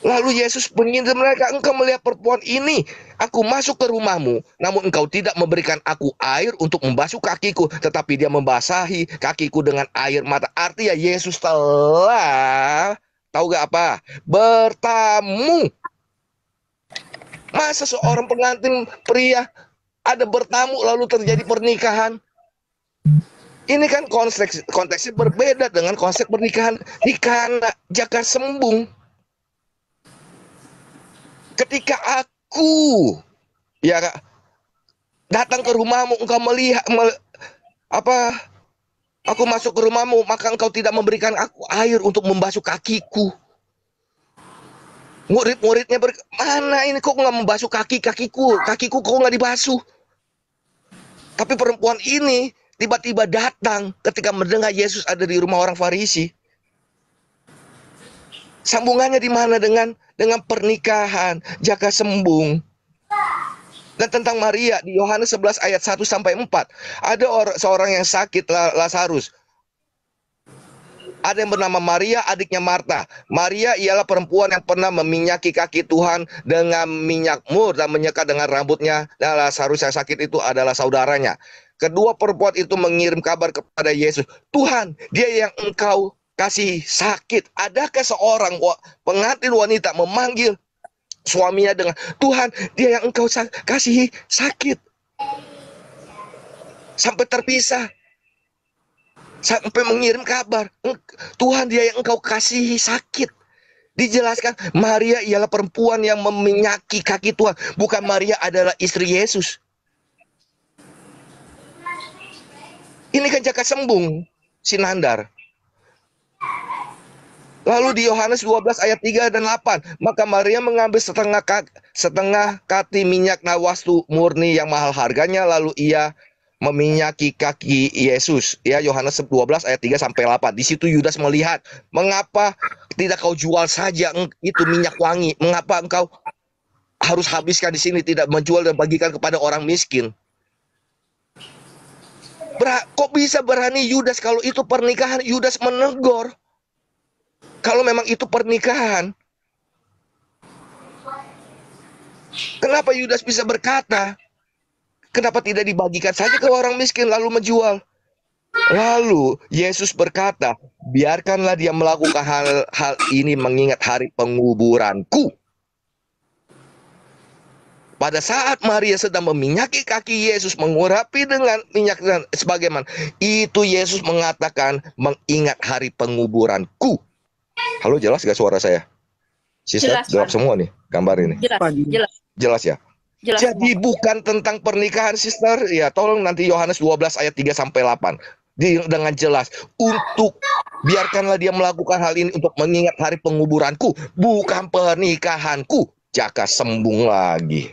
Lalu Yesus menginjil mereka, engkau melihat perempuan ini. Aku masuk ke rumahmu, namun engkau tidak memberikan aku air untuk membasuh kakiku, tetapi dia membasahi kakiku dengan air mata. Artinya Yesus telah, tahu gak apa? Bertamu. Masa seorang pengantin pria ada bertamu lalu terjadi pernikahan? Ini kan konteksnya berbeda dengan konsep pernikahan di Kana Jaga Sembung. Ketika aku datang ke rumahmu, engkau melihat aku masuk ke rumahmu, maka engkau tidak memberikan aku air untuk membasuh kakiku. Murid-muridnya mana ini kok nggak membasuh kakiku kok nggak dibasuh. Tapi perempuan ini tiba-tiba datang ketika mendengar Yesus ada di rumah orang Farisi. Sambungannya di mana dengan pernikahan Jaga Sembung. Dan tentang Maria di Yohanes 11 ayat 1 sampai 4, ada seorang yang sakit, Lazarus. Ada yang bernama Maria, adiknya Marta. Maria ialah perempuan yang pernah meminyaki kaki Tuhan dengan minyak mur dan menyekat dengan rambutnya. Dan Lazarus yang sakit itu adalah saudaranya. Kedua perempuan itu mengirim kabar kepada Yesus, Tuhan, dia yang engkau kasih sakit. Adakah seorang pengantin wanita memanggil suaminya dengan, Tuhan, dia yang engkau kasih sakit? Sampai terpisah. Sampai mengirim kabar, Tuhan, dia yang engkau kasih sakit. Dijelaskan, Maria ialah perempuan yang meminyaki kaki Tuhan. Bukan Maria adalah istri Yesus. Ini kan Jaga Sembung, Sinandar. Lalu di Yohanes 12 ayat 3 dan 8, maka Maria mengambil setengah kati minyak nawastu murni yang mahal harganya, lalu ia meminyaki kaki Yesus. Ya, Yohanes 12 ayat 3 sampai 8. Di situ Yudas melihat, mengapa tidak kau jual saja itu minyak wangi? Mengapa engkau harus habiskan di sini, tidak menjual dan bagikan kepada orang miskin? Kok bisa berani Yudas? Kalau itu pernikahan, Yudas menegur. Kalau memang itu pernikahan, kenapa Yudas bisa berkata, kenapa tidak dibagikan saja ke orang miskin lalu menjual? Lalu Yesus berkata, biarkanlah dia melakukan hal ini mengingat hari penguburanku. Pada saat Maria sedang meminyaki kaki Yesus, mengurapi dengan minyak dan sebagaimana, itu Yesus mengatakan, mengingat hari penguburanku. Halo, jelas gak suara saya? Sister, gelap semua nih gambar ini. Jelas ya? Jelas. Jadi bukan tentang pernikahan, sister. Ya, tolong nanti Yohanes 12 ayat 3 sampai 8. Dengan jelas, untuk biarkanlah dia melakukan hal ini untuk mengingat hari penguburanku, bukan pernikahanku. Jaka sembung lagi.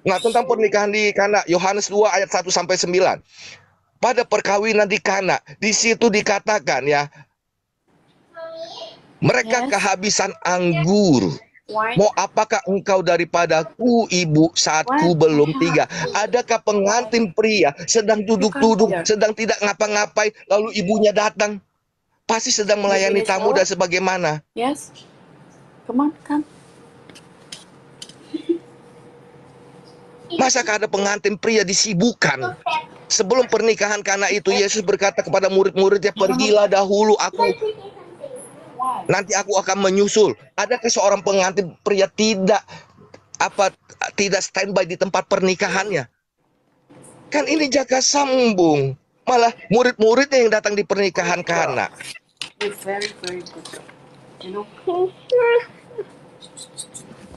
Nah, tentang pernikahan di Kana, Yohanes 2 ayat 1 sampai 9. Pada perkawinan di Kana, di situ dikatakan ya, mereka kehabisan anggur. Mau apakah engkau daripadaku, ibu, saat ku belum tiga? Adakah pengantin pria sedang duduk-duduk, sedang tidak ngapa-ngapai, lalu ibunya datang? Pasti sedang melayani tamu dan sebagaimana. Yes. Come on, come. Masakah ada pengantin pria disibukkan? Sebelum pernikahan Kana itu, Yesus berkata kepada murid-muridnya, pergilah dahulu nanti aku akan menyusul. Adakah seorang pengantin pria tidak standby di tempat pernikahannya? Kan ini Jaka sambung. Malah murid-muridnya yang datang di pernikahan Kana. Very, very good. You know?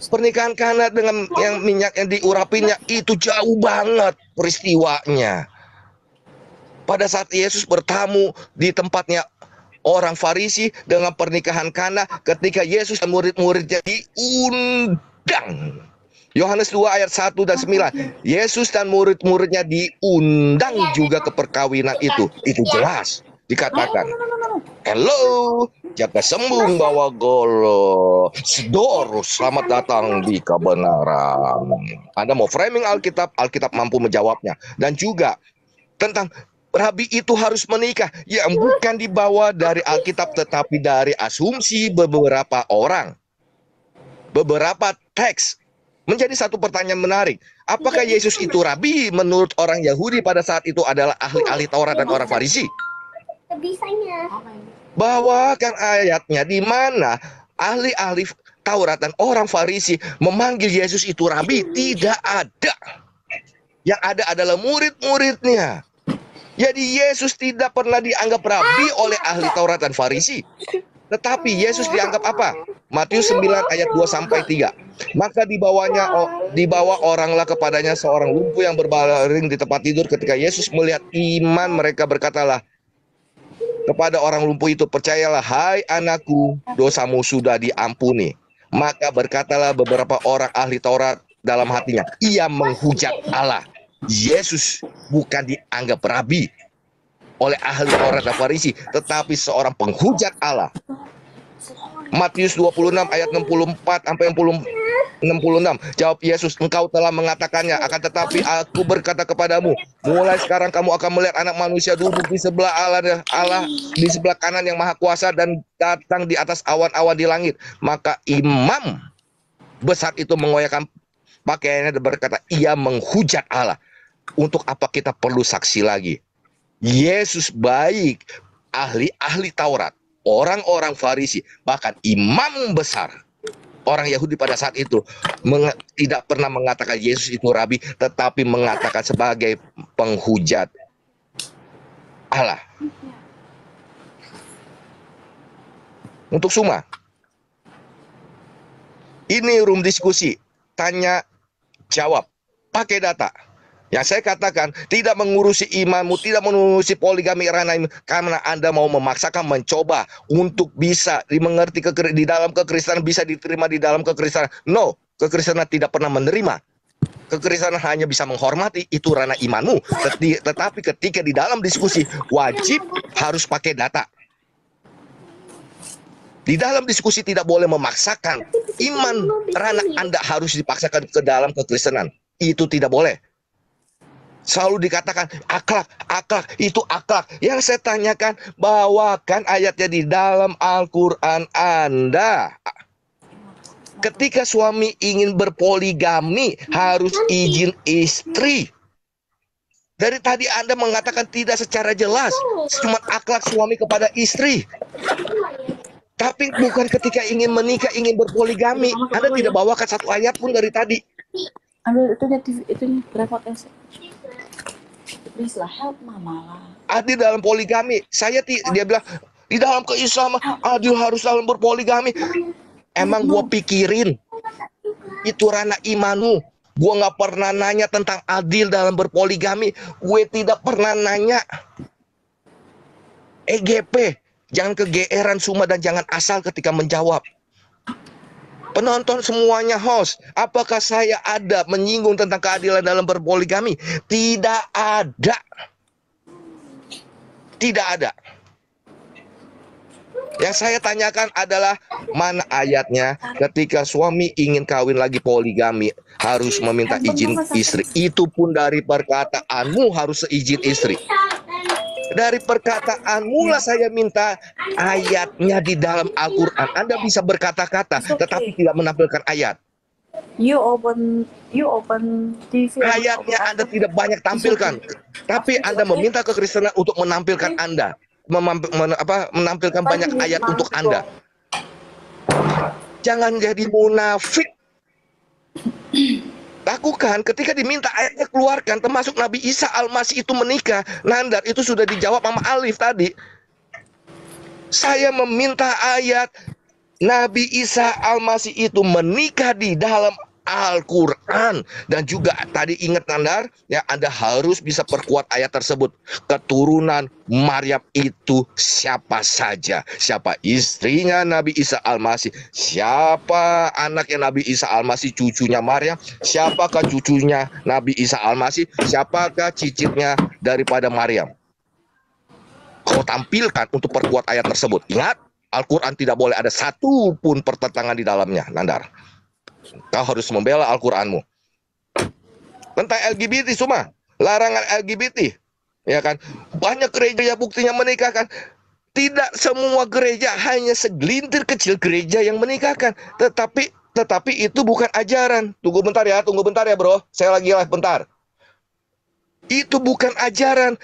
Pernikahan Kana dengan yang minyak yang diurapinya itu jauh banget peristiwanya. Pada saat Yesus bertamu di tempatnya orang Farisi dengan pernikahan Kana, ketika Yesus dan murid-muridnya diundang. Yohanes 2 ayat 1 dan 9. Yesus dan murid-muridnya diundang juga ke perkawinan itu. Itu jelas dikatakan. Hello, Jaka sembung bawa golo. Sidorus, selamat datang di kebenaran. Anda mau framing Alkitab, Alkitab mampu menjawabnya. Dan juga tentang Rabi itu harus menikah, yang bukan dibawa dari Alkitab tetapi dari asumsi beberapa orang. Beberapa teks. Menjadi satu pertanyaan menarik. Apakah Yesus itu Rabi menurut orang Yahudi pada saat itu adalah ahli-ahli Taurat dan orang Farisi? Bawakan ayatnya di mana ahli-ahli Taurat dan orang Farisi memanggil Yesus itu Rabi. Tidak ada. Yang ada adalah murid-muridnya. Jadi Yesus tidak pernah dianggap rabi oleh ahli Taurat dan Farisi. Tetapi Yesus dianggap apa? Matius 9 ayat 2 sampai 3. Maka dibawa oranglah kepadanya seorang lumpuh yang berbaring di tempat tidur. Ketika Yesus melihat iman mereka, berkatalah kepada orang lumpuh itu, percayalah hai anakku, dosamu sudah diampuni. Maka berkatalah beberapa orang ahli Taurat dalam hatinya, ia menghujat Allah. Yesus bukan dianggap rabi oleh ahli Taurat dan Farisi, tetapi seorang penghujat Allah. Matius 26 ayat 64 sampai 66. Jawab Yesus, engkau telah mengatakannya, akan tetapi aku berkata kepadamu, mulai sekarang kamu akan melihat Anak Manusia duduk di sebelah Allah di sebelah kanan yang Maha Kuasa dan datang di atas awan-awan di langit. Maka imam besar itu mengoyakkan pakaiannya dan berkata, ia menghujat Allah. Untuk apa kita perlu saksi lagi? Yesus baik ahli-ahli Taurat, orang-orang Farisi, bahkan imam besar orang Yahudi pada saat itu tidak pernah mengatakan Yesus itu rabi, tetapi mengatakan sebagai penghujat Allah. Untuk Suma, ini room diskusi, tanya jawab, pakai data. Yang saya katakan, tidak mengurusi imanmu, tidak mengurusi poligami ranahmu, karena Anda mau memaksakan, mencoba untuk bisa dimengerti di dalam kekristenan, bisa diterima di dalam kekristenan. No, kekristenan tidak pernah menerima. Kekristenan hanya bisa menghormati, itu ranah imanmu. Tetapi ketika di dalam diskusi, wajib harus pakai data. Di dalam diskusi tidak boleh memaksakan. Iman ranah Anda harus dipaksakan ke dalam kekristenan. Itu tidak boleh. Selalu dikatakan akhlak, itu akhlak. Yang saya tanyakan, bawakan ayatnya di dalam Al-Quran Anda. Ketika suami ingin berpoligami, harus izin istri. Dari tadi Anda mengatakan tidak secara jelas, cuma akhlak suami kepada istri. Tapi bukan ketika ingin menikah, ingin berpoligami. Anda tidak bawakan satu ayat pun dari tadi. Ambil itu berapa keset? Please lah, help mama lah. Adil dalam poligami. Dia bilang, di dalam keislaman, adil harus dalam berpoligami. Emang gua pikirin, itu ranah imanmu. Gua nggak pernah nanya tentang adil dalam berpoligami. Gue tidak pernah nanya. EGP, jangan kegeeran Suma dan jangan asal ketika menjawab. Penonton semuanya host. Apakah saya ada menyinggung tentang keadilan dalam berpoligami? Tidak ada. Tidak ada. Yang saya tanyakan adalah mana ayatnya ketika suami ingin kawin lagi poligami harus meminta izin istri. Itu pun dari perkataanmu harus seizin istri. Dari perkataanmu lah saya minta ayatnya di dalam Al-Quran. Anda bisa berkata-kata tetapi tidak menampilkan ayat. You open TV. Ayatnya Anda tidak banyak tampilkan, tapi Anda meminta kekristenan untuk menampilkan Anda, menampilkan banyak ayat untuk Anda. Jangan jadi munafik. Lakukan ketika diminta ayatnya keluarkan, termasuk Nabi Isa Al-Masih itu menikah. Nandar, itu sudah dijawab sama Alif tadi. Saya meminta ayat Nabi Isa Al-Masih itu menikah di dalam Al-Quran. Dan juga tadi ingat Nandar, ya Anda harus bisa perkuat ayat tersebut. Keturunan Maryam itu siapa saja? Siapa istrinya Nabi Isa Al-Masih? Siapa anaknya Nabi Isa Al-Masih, cucunya Maryam? Siapakah cucunya Nabi Isa Al-Masih? Siapakah cicitnya daripada Maryam? Kau tampilkan untuk perkuat ayat tersebut. Ingat, Al-Quran tidak boleh ada satu pun pertentangan di dalamnya, Nandar. Kau harus membela Al-Quranmu. Tentang LGBT semua, larangan LGBT, ya kan? Banyak gereja buktinya menikahkan. Tidak semua gereja, hanya segelintir kecil gereja yang menikahkan. Tetapi itu bukan ajaran. Tunggu bentar ya bro. Saya lagi live bentar. Itu bukan ajaran.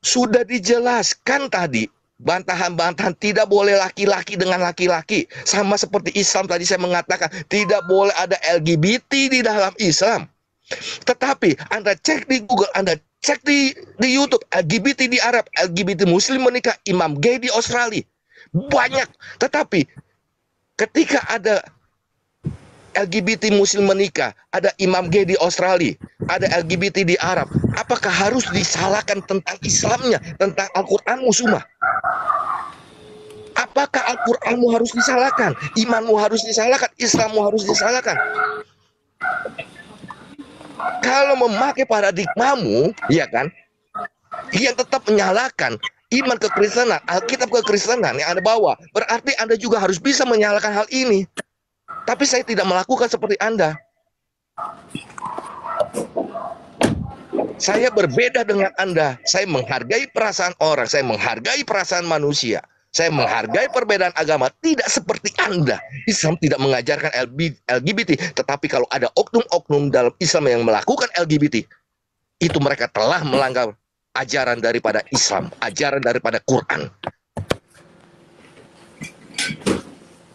Sudah dijelaskan tadi. Bantahan-bantahan tidak boleh laki-laki dengan laki-laki. Sama seperti Islam tadi saya mengatakan, tidak boleh ada LGBT di dalam Islam. Tetapi Anda cek di Google, Anda cek di YouTube, LGBT di Arab, LGBT Muslim menikah, imam gay di Australia. Banyak. Tetapi ketika ada LGBT Muslim menikah, ada imam gay di Australia, ada LGBT di Arab, apakah harus disalahkan tentang Islamnya, tentang Al-Quranmu semua? Apakah Al-Quranmu harus disalahkan? Imanmu harus disalahkan? Islammu harus disalahkan? Kalau memakai paradigmamu, ya kan, yang tetap menyalahkan iman kekristenan, Alkitab kekristenan yang Anda bawa, berarti Anda juga harus bisa menyalahkan hal ini. Tapi saya tidak melakukan seperti Anda. Saya berbeda dengan Anda. Saya menghargai perasaan orang, saya menghargai perasaan manusia. Saya menghargai perbedaan agama, tidak seperti Anda. Islam tidak mengajarkan LGBT, tetapi kalau ada oknum-oknum dalam Islam yang melakukan LGBT, itu mereka telah melanggar ajaran daripada Islam, ajaran daripada Quran.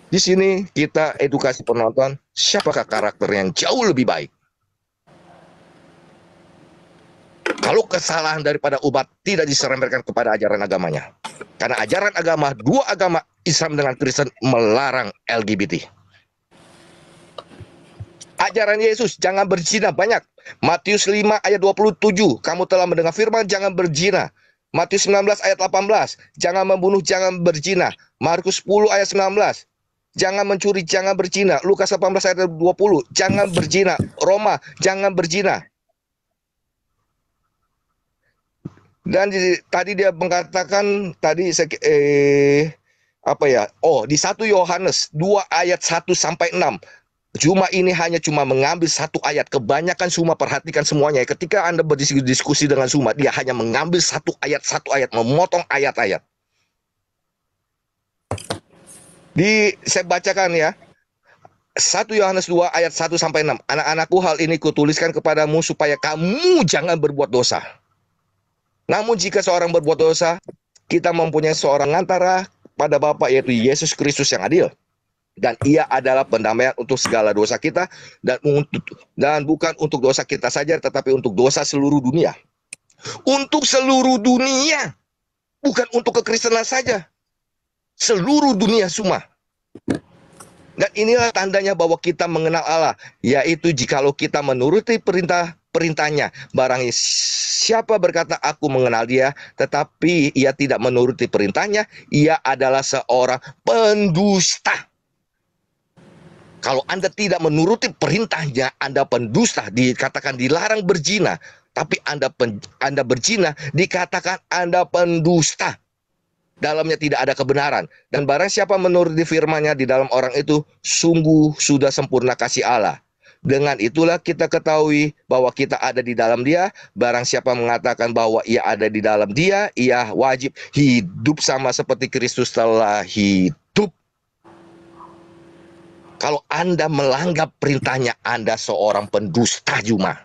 Di sini kita edukasi penonton, siapakah karakter yang jauh lebih baik. Kalau kesalahan daripada umat tidak diserempetkan kepada ajaran agamanya. Karena ajaran agama, dua agama Islam dengan Kristen melarang LGBT. Ajaran Yesus, jangan berzina banyak. Matius 5 ayat 27, kamu telah mendengar firman jangan berzina. Matius 19 ayat 18, jangan membunuh, jangan berzina. Markus 10 ayat 19, jangan mencuri, jangan berzina. Lukas 18 ayat 20, jangan berzina. Roma, jangan berzina. Dan tadi dia mengatakan tadi di 1 Yohanes 2 ayat 1 sampai 6. Cuma ini hanya mengambil satu ayat. Kebanyakan Suma perhatikan semuanya. Ketika Anda berdiskusi dengan Suma, dia hanya mengambil satu ayat, memotong ayat-ayat. Saya bacakan ya. 1 Yohanes 2 ayat 1 sampai 6. Anak-anakku, hal ini kutuliskan kepadamu supaya kamu jangan berbuat dosa. Namun jika seorang berbuat dosa, kita mempunyai seorang antara pada Bapa, yaitu Yesus Kristus yang adil. Dan ia adalah pendamaian untuk segala dosa kita, dan bukan untuk dosa kita saja, tetapi untuk dosa seluruh dunia. Untuk seluruh dunia, bukan untuk kekristenan saja. Seluruh dunia semua. Dan inilah tandanya bahwa kita mengenal Allah, yaitu jikalau kita menuruti perintahnya. Barang siapa berkata aku mengenal dia, tetapi ia tidak menuruti perintahnya, ia adalah seorang pendusta. Kalau Anda tidak menuruti perintahnya, Anda pendusta, dikatakan dilarang berzina. Tapi Anda berzina, dikatakan Anda pendusta. Dalamnya tidak ada kebenaran. Dan barang siapa menuruti firman-Nya di dalam orang itu, sungguh sudah sempurna kasih Allah. Dengan itulah kita ketahui bahwa kita ada di dalam Dia. Barang siapa mengatakan bahwa ia ada di dalam Dia, ia wajib hidup sama seperti Kristus telah hidup. Kalau Anda melanggar perintahnya, Anda seorang pendusta Juma.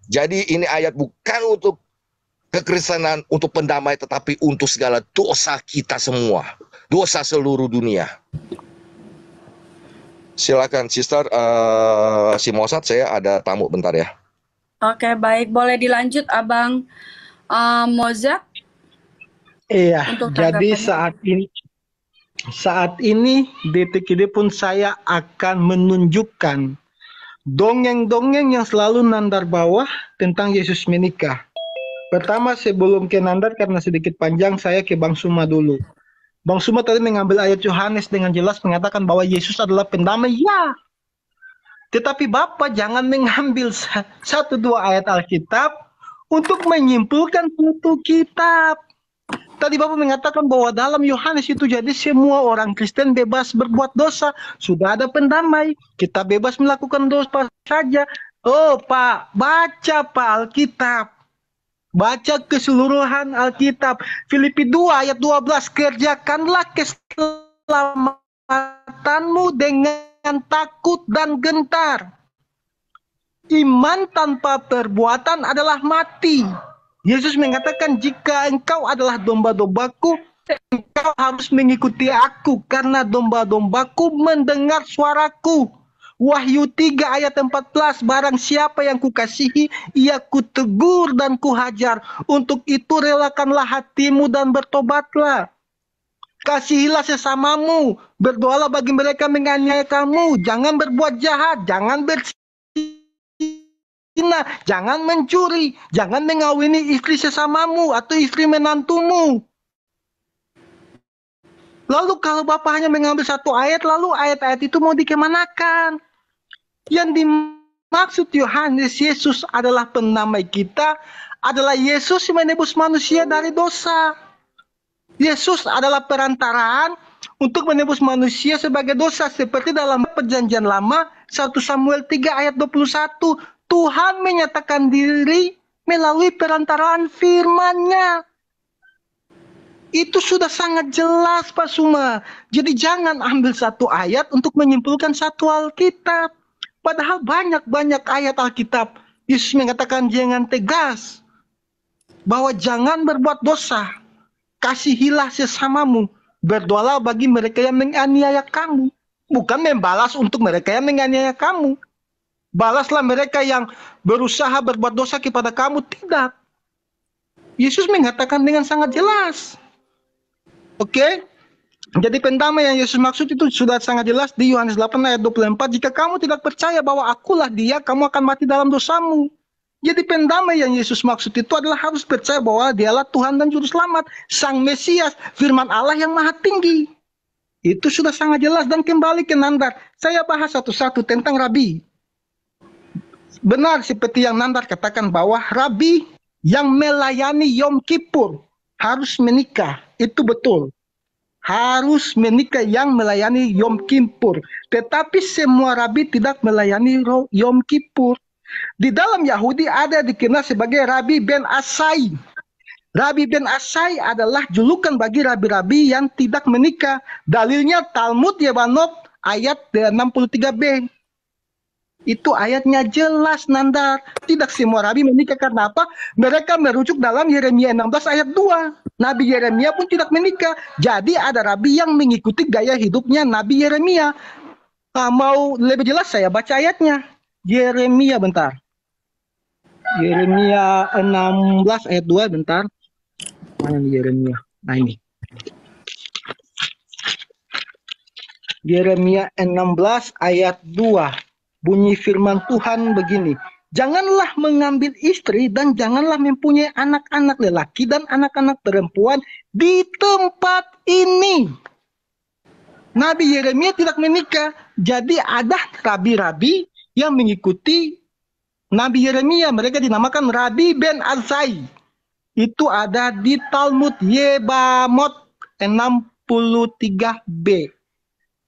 Jadi ini ayat bukan untuk kekristenan, untuk pendamai, tetapi untuk segala dosa kita semua. Dosa seluruh dunia. Silakan, Sister si Mosat, saya ada tamu bentar ya. Oke, baik. Boleh dilanjut, Abang Mozart? Iya, Untuk jadi tanggapannya. saat ini detik ini pun saya akan menunjukkan dongeng-dongeng yang selalu nandar bawah tentang Yesus menikah. Pertama, sebelum ke nandar, karena sedikit panjang, saya ke Bang Suma dulu. Bang Suma tadi mengambil ayat Yohanes dengan jelas mengatakan bahwa Yesus adalah pendamai. Ya, tetapi Bapak jangan mengambil satu dua ayat Alkitab untuk menyimpulkan suatu kitab. Tadi Bapak mengatakan bahwa dalam Yohanes itu jadi semua orang Kristen bebas berbuat dosa. Sudah ada pendamai. Kita bebas melakukan dosa saja. Oh Pak, baca Pak Alkitab. Baca keseluruhan Alkitab. Filipi 2 ayat 12. Kerjakanlah keselamatanmu dengan takut dan gentar. Iman tanpa perbuatan adalah mati. Yesus mengatakan, jika engkau adalah domba-dombaku, engkau harus mengikuti aku, karena domba-dombaku mendengar suaraku. Wahyu 3 ayat 14, barang siapa yang kukasihi, ia kutegur dan kuhajar. Untuk itu relakanlah hatimu dan bertobatlah. Kasihilah sesamamu, berdoalah bagi mereka menganiaya kamu. Jangan berbuat jahat, jangan jangan mencuri, jangan mengawini istri sesamamu atau istri menantumu. Lalu kalau Bapak hanya mengambil satu ayat, lalu ayat-ayat itu mau dikemanakan? Yang dimaksud Yohanes, Yesus adalah pendamai kita, adalah Yesus yang menebus manusia dari dosa. Yesus adalah perantaraan untuk menebus manusia sebagai dosa, seperti dalam Perjanjian Lama 1 Samuel 3 ayat 21. Tuhan menyatakan diri melalui perantaraan firman-Nya. Itu sudah sangat jelas Pak Suma. Jadi jangan ambil satu ayat untuk menyimpulkan satu Alkitab. Padahal banyak-banyak ayat Alkitab. Yesus mengatakan jangan tegas. Bahwa jangan berbuat dosa. Kasihilah sesamamu. Berdoalah bagi mereka yang menganiaya kamu. Bukan membalas untuk mereka yang menganiaya kamu. Balaslah mereka yang berusaha berbuat dosa kepada kamu. Tidak. Yesus mengatakan dengan sangat jelas. Oke? Jadi pendamai yang Yesus maksud itu sudah sangat jelas di Yohanes 8 ayat 24. Jika kamu tidak percaya bahwa akulah dia, kamu akan mati dalam dosamu. Jadi pendamai yang Yesus maksud itu adalah harus percaya bahwa dialah Tuhan dan Juru Selamat. Sang Mesias, firman Allah yang maha tinggi. Itu sudah sangat jelas. Dan kembali ke Nandar. Saya bahas satu-satu tentang Rabi. Benar seperti yang Nandar katakan bahwa Rabi yang melayani Yom Kippur harus menikah. Itu betul. Harus menikah yang melayani Yom Kippur. Tetapi semua Rabi tidak melayani Yom Kippur. Di dalam Yahudi ada dikenal sebagai Rabi Ben Asai. Rabi Ben Asai adalah julukan bagi rabi-rabi yang tidak menikah. Dalilnya Talmud Yevanot ayat 63b. Itu ayatnya jelas Nandar. Tidak semua rabi menikah karena apa? Mereka merujuk dalam Yeremia 16 ayat 2. Nabi Yeremia pun tidak menikah. Jadi ada rabi yang mengikuti gaya hidupnya Nabi Yeremia. Mau lebih jelas saya baca ayatnya. Yeremia bentar. Yeremia 16 ayat 2 bentar. Mana nih Yeremia? Nah ini. Yeremia 16 ayat 2. Bunyi firman Tuhan begini. Janganlah mengambil istri dan janganlah mempunyai anak-anak lelaki dan anak-anak perempuan di tempat ini. Nabi Yeremia tidak menikah Jadi ada rabi-rabi yang mengikuti Nabi Yeremia. Mereka dinamakan Rabi Ben Azai. Itu ada di Talmud Yebamot 63b.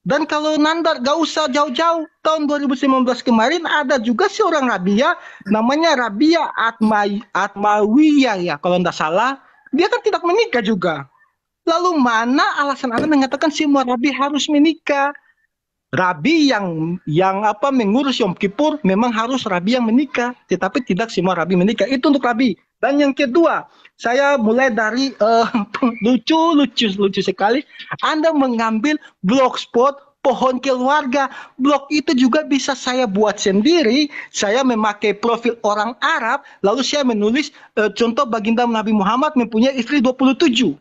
Dan kalau Nandar gak usah jauh-jauh, tahun 2019 kemarin ada juga seorang Rabia, namanya Rabia Atmawiyah ya, kalau tidak salah. Dia kan tidak menikah juga. Lalu mana alasan Anda mengatakan semua Rabi harus menikah? Rabi yang mengurus Yom Kippur memang harus Rabi yang menikah, tetapi tidak semua Rabi menikah. Itu untuk Rabi. Dan yang kedua, saya mulai dari lucu sekali. Anda mengambil blogspot pohon keluarga. Blog itu juga bisa saya buat sendiri. Saya memakai profil orang Arab, lalu saya menulis contoh baginda Nabi Muhammad mempunyai istri 27.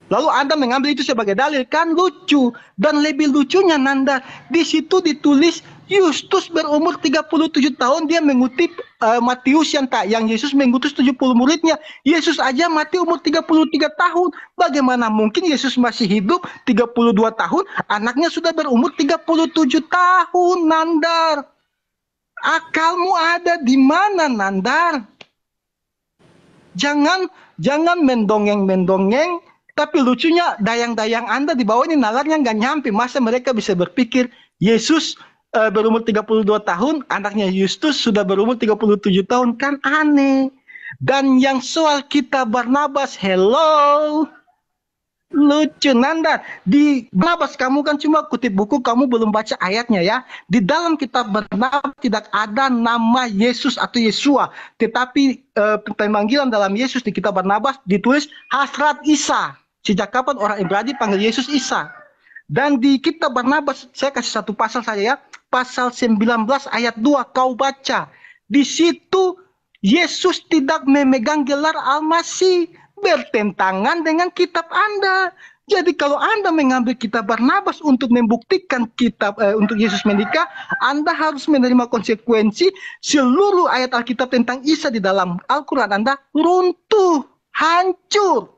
Lalu Anda mengambil itu sebagai dalil, kan lucu. Dan lebih lucunya Nanda, di situ ditulis Yustus berumur 37 tahun, dia mengutip Matius yang Yesus mengutus 70 muridnya. Yesus aja mati umur 33 tahun. Bagaimana mungkin Yesus masih hidup 32 tahun, anaknya sudah berumur 37 tahun, Nandar. Akalmu ada di mana, Nandar? Jangan mendongeng, tapi lucunya dayang-dayang Anda di bawah ini nalarnya nggak nyampe. Masa mereka bisa berpikir Yesus berumur 32 tahun, anaknya Yustus sudah berumur 37 tahun, kan aneh. Dan yang soal kita Barnabas, hello. Lucu Nanda, di Barnabas kamu kan cuma kutip buku, kamu belum baca ayatnya ya. Di dalam kitab Barnabas tidak ada nama Yesus atau Yesua, tetapi pemanggilan dalam Yesus di kitab Barnabas ditulis Hasrat Isa. Sejak kapan orang Ibrani panggil Yesus Isa? Dan di kitab Barnabas, saya kasih satu pasal saja ya, pasal 19 ayat 2 kau baca. Di situ Yesus tidak memegang gelar Al-Masih, bertentangan dengan kitab Anda. Jadi kalau Anda mengambil kitab Barnabas untuk membuktikan kitab untuk Yesus menikah, Anda harus menerima konsekuensi seluruh ayat Alkitab tentang Isa di dalam Al-Quran Anda runtuh, hancur.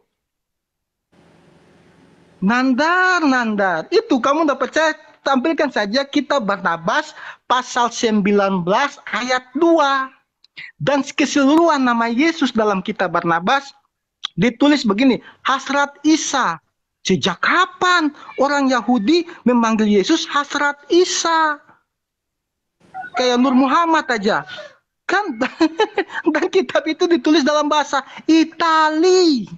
Nandar, itu kamu dapat saya tampilkan saja kitab Barnabas pasal 19 ayat 2. Dan keseluruhan nama Yesus dalam kitab Barnabas ditulis begini, Hasrat Isa. Sejak kapan orang Yahudi memanggil Yesus Hasrat Isa? Kayak Nur Muhammad aja. Kan dan kitab itu ditulis dalam bahasa Itali.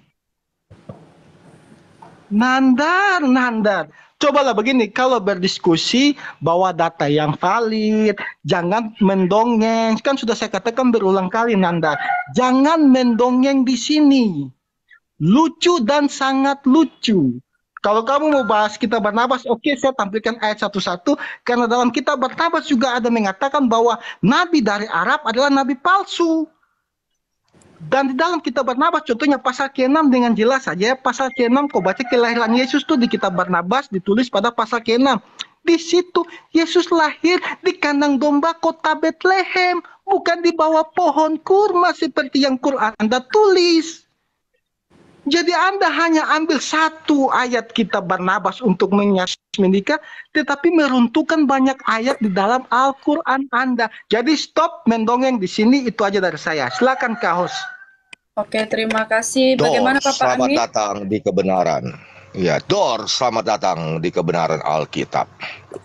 Nandar. Cobalah begini, kalau berdiskusi bawa data yang valid, jangan mendongeng. Kan sudah saya katakan berulang kali Nandar, jangan mendongeng di sini. Lucu dan sangat lucu. Kalau kamu mau bahas kitab Barnabas, oke, saya tampilkan ayat satu-satu, karena dalam kitab Barnabas juga ada mengatakan bahwa nabi dari Arab adalah nabi palsu. Dan di dalam kitab Barnabas, contohnya pasal ke-6 dengan jelas saja, pasal ke-6 kau baca kelahiran Yesus tuh di kitab Barnabas ditulis pada pasal ke-6. Di situ Yesus lahir di kandang domba kota Bethlehem, bukan di bawah pohon kurma seperti yang Quran Anda tulis. Jadi Anda hanya ambil satu ayat kitab Barnabas untuk menikah, tetapi meruntuhkan banyak ayat di dalam Al-Quran Anda. Jadi stop mendongeng di sini, itu aja dari saya. Silakan Kak Hos. Oke, terima kasih. Dor, Bagaimana Bapak selamat Amin? datang di kebenaran. Ya, Dor, selamat datang di kebenaran Alkitab.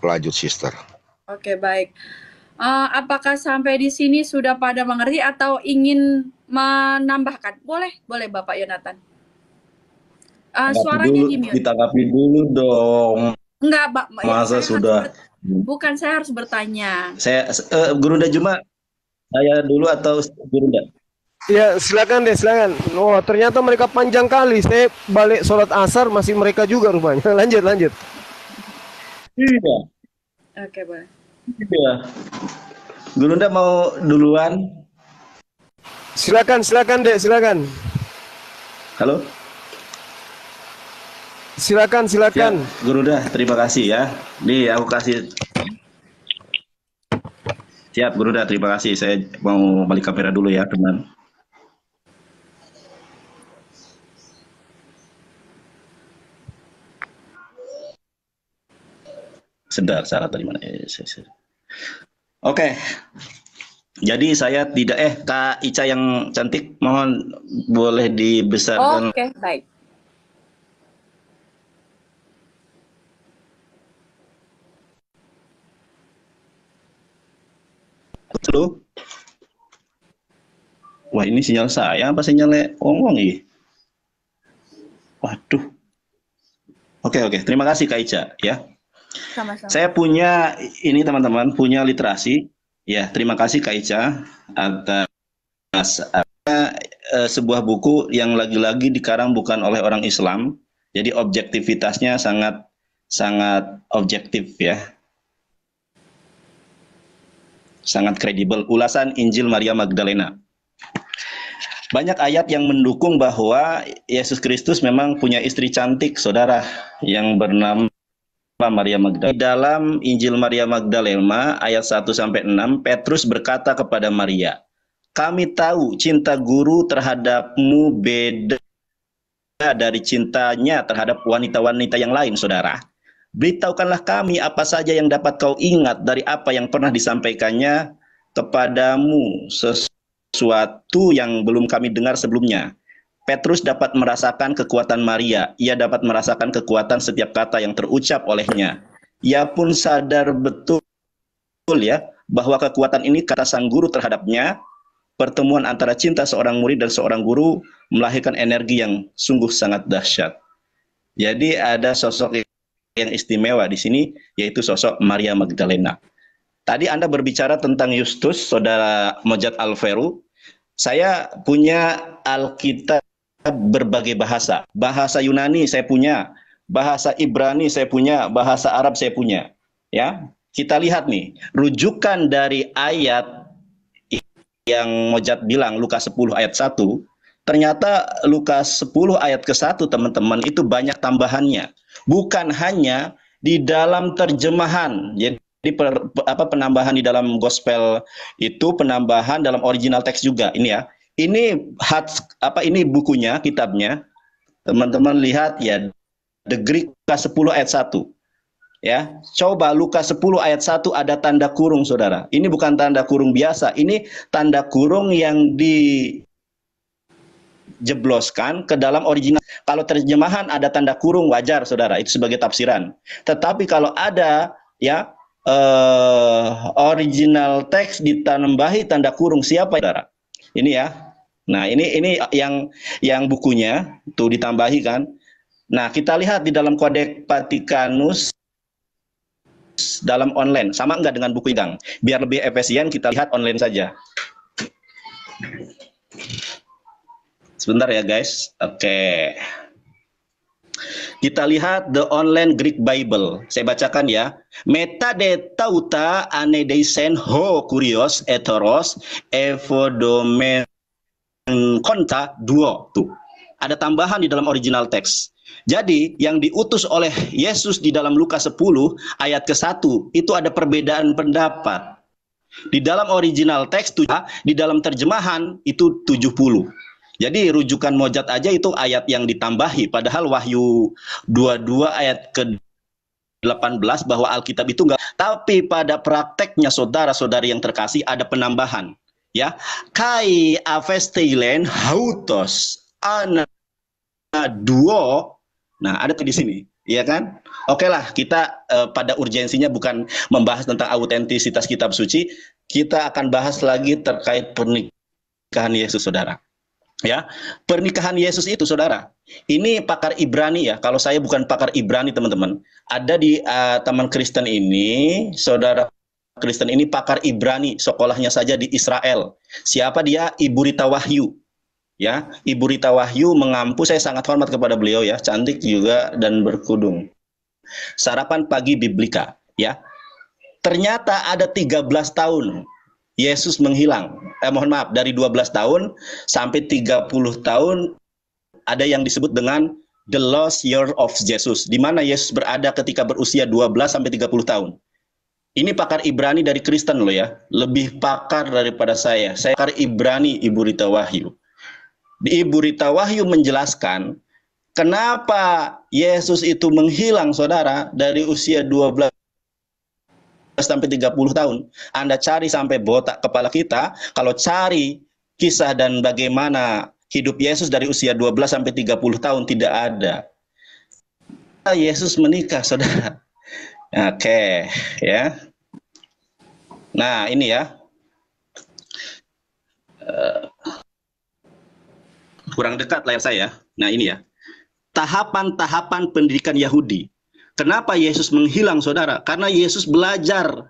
Lanjut, Sister. Oke, baik. Apakah sampai di sini sudah pada mengerti atau ingin menambahkan? Boleh Bapak Yonatan. Suaranya di mute. Ditanggapi dulu dong. Enggak, Pak. Masa sudah. Bukan, saya harus bertanya. Saya Gurunda Juma, saya dulu atau Gurunda? Ya, silakan deh, silakan. Oh, ternyata mereka panjang kali. Saya balik sholat asar masih mereka juga rupanya. Lanjut. Iya. Oke, boleh. Iya. Gurunda mau duluan? Silakan deh, silakan. Halo? Silakan. Ya, Gurunda, terima kasih ya. Nih, aku kasih. Siap, Gurunda, terima kasih. Saya mau balik kamera dulu ya, teman. Sedar salah tadi mana? Oke. Jadi saya tidak Kak Ica yang cantik, mohon boleh dibesarkan. Oke, baik. Halo. Wah, ini sinyal saya apa sinyalnya Ongong ini? Waduh. Oke. Terima kasih Kak Ica ya. Sama-sama. Saya punya ini teman-teman, punya literasi. Ya, terima kasih Kak Ica atas sebuah buku yang lagi-lagi dikarang bukan oleh orang Islam. Jadi objektivitasnya sangat objektif ya. Sangat kredibel. Ulasan Injil Maria Magdalena. Banyak ayat yang mendukung bahwa Yesus Kristus memang punya istri cantik, saudara, yang bernama Maria Magdalena. Di dalam Injil Maria Magdalena ayat 1-6, Petrus berkata kepada Maria, "Kami tahu cinta guru terhadapmu beda dari cintanya terhadap wanita-wanita yang lain, saudara. Beritahukanlah kami apa saja yang dapat kau ingat dari apa yang pernah disampaikannya kepadamu, sesuatu yang belum kami dengar sebelumnya." Petrus dapat merasakan kekuatan Maria. Ia dapat merasakan kekuatan setiap kata yang terucap olehnya. Ia pun sadar betul ya bahwa kekuatan ini kata sang guru terhadapnya. Pertemuan antara cinta seorang murid dan seorang guru melahirkan energi yang sungguh sangat dahsyat. Jadi ada sosok yang istimewa di sini, yaitu sosok Maria Magdalena. Tadi Anda berbicara tentang Justus, saudara Mojad Alveru. Saya punya Alkitab berbagai bahasa. Bahasa Yunani saya punya, bahasa Ibrani saya punya, bahasa Arab saya punya. Ya, kita lihat nih, rujukan dari ayat yang Mojad bilang Lukas 10 ayat 1, ternyata Lukas 10 ayat ke-1 teman-teman itu banyak tambahannya. Bukan hanya di dalam terjemahan. Jadi penambahan di dalam gospel itu penambahan dalam original teks juga. Ini ya. Ini ini bukunya, kitabnya. Teman-teman lihat ya, The Greek Lukas 10 ayat 1. Ya, coba Lukas 10 ayat 1 ada tanda kurung, saudara. Ini bukan tanda kurung biasa, ini tanda kurung yang dijebloskan ke dalam original. Kalau terjemahan ada tanda kurung wajar, saudara, itu sebagai tafsiran. Tetapi kalau ada ya original teks ditambahi tanda kurung, siapa, saudara? Ini ya. Nah, ini yang bukunya tuh ditambahi kan. Nah, kita lihat di dalam Kodeks Vatikanus dalam online, sama enggak dengan buku Gang? Biar lebih efisien kita lihat online saja. Sebentar ya guys. Oke. Kita lihat the online Greek Bible. Saya bacakan ya. Metade tauta anedeisen ho kurios etoros evodomen konta duo. Tuh. Ada tambahan di dalam original teks. Jadi yang diutus oleh Yesus di dalam Lukas 10 ayat ke-1 itu ada perbedaan pendapat. Di dalam original teks, di dalam terjemahan itu 70. Jadi rujukan Mojad aja itu ayat yang ditambahi. Padahal Wahyu 22 ayat ke-18 bahwa Alkitab itu enggak. Tapi pada prakteknya saudara-saudari yang terkasih ada penambahan. Ya, kai avesteilen hautos ana duo. Nah, ada di sini, ya kan? Oke lah, kita pada urgensinya bukan membahas tentang autentisitas kitab suci, kita akan bahas lagi terkait pernikahan Yesus, saudara. Ya, pernikahan Yesus itu, saudara. Ini pakar Ibrani ya. Kalau saya bukan pakar Ibrani, teman-teman. Ada di teman Kristen ini, saudara Kristen ini pakar Ibrani, sekolahnya saja di Israel. Siapa dia? Ibu Rita Wahyu. Ya, Ibu Rita Wahyu mengampu, saya sangat hormat kepada beliau ya, cantik juga dan berkudung. Sarapan pagi Biblika, ya. Ternyata ada 13 tahun Yesus menghilang. Mohon maaf, dari 12 tahun sampai 30 tahun ada yang disebut dengan the lost year of Jesus, di mana Yesus berada ketika berusia 12 sampai 30 tahun. Ini pakar Ibrani dari Kristen loh ya, lebih pakar daripada saya. Saya pakar Ibrani Ibu Rita Wahyu. Ibu Rita Wahyu menjelaskan kenapa Yesus itu menghilang, saudara, dari usia 12 sampai 30 tahun. Anda cari sampai botak kepala kita, kalau cari kisah dan bagaimana hidup Yesus dari usia 12 sampai 30 tahun tidak ada. Yesus menikah, saudara. Oke, ya. Nah, ini ya. Kurang dekat layar saya. Nah, ini ya. Tahapan-tahapan pendidikan Yahudi. Kenapa Yesus menghilang, saudara? Karena Yesus belajar.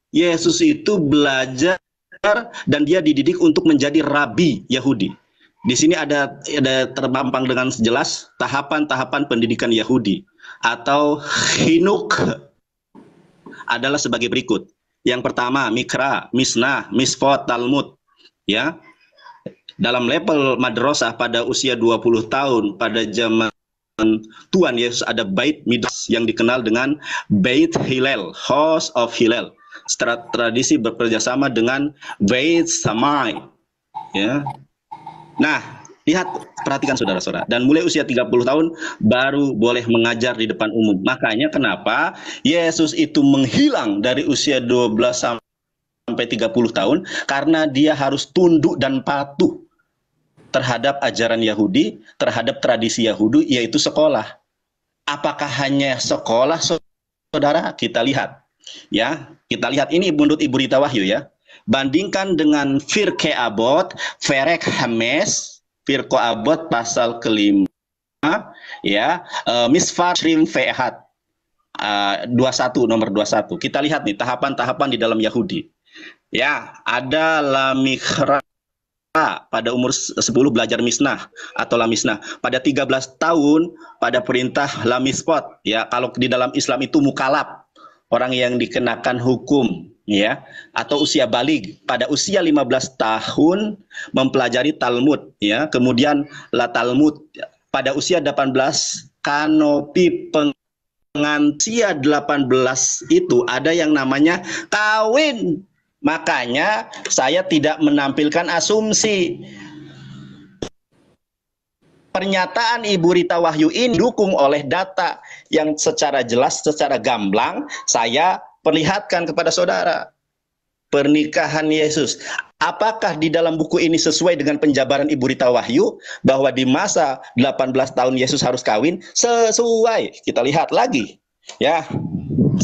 Yesus itu belajar dan dia dididik untuk menjadi rabi Yahudi. Di sini ada terpampang dengan jelas tahapan-tahapan pendidikan Yahudi atau hinuk adalah sebagai berikut. Yang pertama, Mikra, Misnah, Misfot, Talmud. Ya. Dalam level madrasah pada usia 20 tahun pada zaman Tuhan Yesus ada Bait Midrash yang dikenal dengan Beit Hillel, House of Hillel. Tradisi bekerjasama dengan Beit Shammai. Ya. Nah, lihat, perhatikan saudara-saudara. Dan mulai usia 30 tahun baru boleh mengajar di depan umum. Makanya kenapa Yesus itu menghilang dari usia 12 sampai 30 tahun, karena dia harus tunduk dan patuh terhadap ajaran Yahudi, terhadap tradisi Yahudi, yaitu sekolah. Apakah hanya sekolah, saudara? Kita lihat. Ya, kita lihat ini menurut Ibu Rita Wahyu ya. Bandingkan dengan Firqe Abot, Ferek Hames, Firqo Abot pasal kelima, ya, Misfar Shrim Fehat, 21, nomor 21. Kita lihat nih tahapan-tahapan di dalam Yahudi. Ya, ada Lamikra pada umur 10 belajar Misnah atau Lamisnah. Pada 13 tahun pada perintah Lamispot, ya, kalau di dalam Islam itu mukalab, orang yang dikenakan hukum, ya, atau usia balig. Pada usia 15 tahun mempelajari Talmud, ya. Kemudian La Talmud pada usia 18 kanopi pengansia 18 itu ada yang namanya kawin. Makanya saya tidak menampilkan asumsi. Pernyataan Ibu Rita Wahyu ini didukung oleh data yang secara jelas, secara gamblang saya perlihatkan kepada saudara. Pernikahan Yesus. Apakah di dalam buku ini sesuai dengan penjabaran Ibu Rita Wahyu bahwa di masa 18 tahun Yesus harus kawin? Sesuai. Kita lihat lagi. Ya,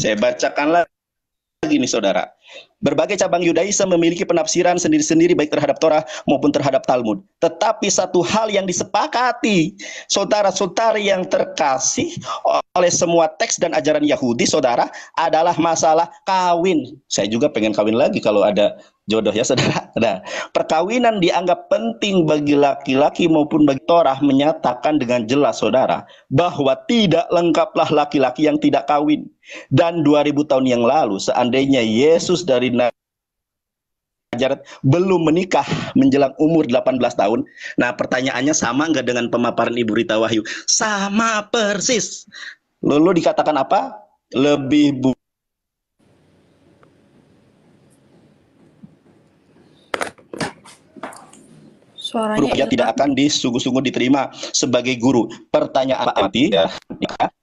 saya bacakan lagi nih saudara. Berbagai cabang Yudaisme memiliki penafsiran sendiri-sendiri baik terhadap Torah maupun terhadap Talmud. Tetapi satu hal yang disepakati, saudara-saudari yang terkasih oleh semua teks dan ajaran Yahudi, saudara, adalah masalah kawin. Saya juga pengen kawin lagi kalau ada jodoh ya saudara. Nah, perkawinan dianggap penting bagi laki-laki maupun bagi Torah menyatakan dengan jelas saudara bahwa tidak lengkaplah laki-laki yang tidak kawin. Dan 2000 tahun yang lalu seandainya Yesus dari Nazaret belum menikah menjelang umur 18 tahun. Nah, pertanyaannya sama nggak dengan pemaparan Ibu Rita Wahyu? Sama persis. Lalu dikatakan apa? Lebih Suaranya dia tidak akan disungguh-sungguh diterima sebagai guru. Pertanyaan Pak Ati, ya,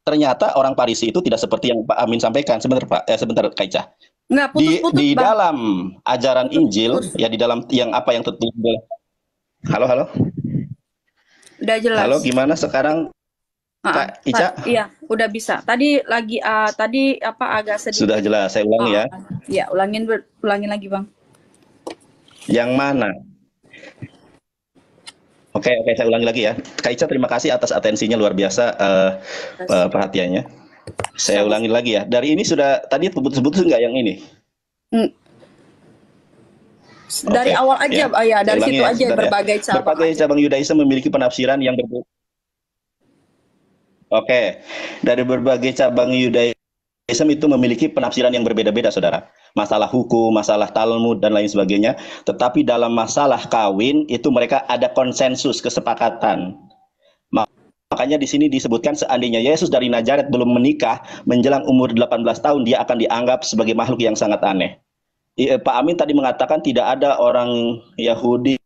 ternyata orang Parisi itu tidak seperti yang Pak Amin sampaikan. Sebentar Pak, sebentar Kak Ica. nggak putus-putus, Di Bang. dalam ajaran Injil, ya di dalam yang apa yang tertulis. Halo. Udah jelas. Halo, gimana sekarang Kak Ica? Iya, udah bisa. Tadi lagi tadi apa agak sedikit. Sudah jelas, saya ulangi ya. Ya, ulangin lagi, Bang. Yang mana? Oke, saya ulangi lagi ya. Kak Ica, terima kasih atas atensinya, luar biasa perhatiannya. Saya ulangi lagi ya. Dari ini sudah tadi putus-putus nggak yang ini? Dari awal aja, ya, dari situ ya, aja berbagai cabang. Berbagai cabang Yudaisme memiliki penafsiran yang berbeda. Oke, dari berbagai cabang Yudaisme itu memiliki penafsiran yang berbeda-beda, saudara. Masalah hukum, masalah Talmud, dan lain sebagainya. Tetapi dalam masalah kawin, itu mereka ada konsensus, kesepakatan. Makanya di sini disebutkan seandainya Yesus dari Nazaret belum menikah, menjelang umur 18 tahun, dia akan dianggap sebagai makhluk yang sangat aneh. Pak Amin tadi mengatakan tidak ada orang Yahudi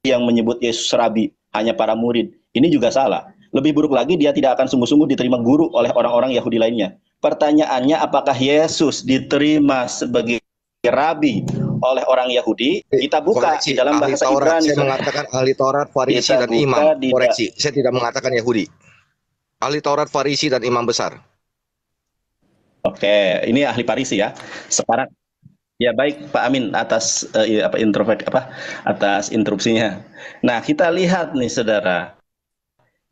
yang menyebut Yesus rabi, hanya para murid. Ini juga salah. Lebih buruk lagi, dia tidak akan sungguh-sungguh diterima guru oleh orang-orang Yahudi lainnya. Pertanyaannya, apakah Yesus diterima sebagai rabi oleh orang Yahudi? Kita buka Koreksi, di dalam ahli bahasa Taurat. Ibrani. Saya mengatakan ahli Taurat, Farisi, Kita dan buka imam. di Koreksi, saya tidak mengatakan Yahudi. Ahli Taurat, Farisi, dan imam besar. Oke, ini ahli Farisi ya. Sekarang ya baik Pak Amin atas atas interupsinya. Nah, kita lihat nih Saudara.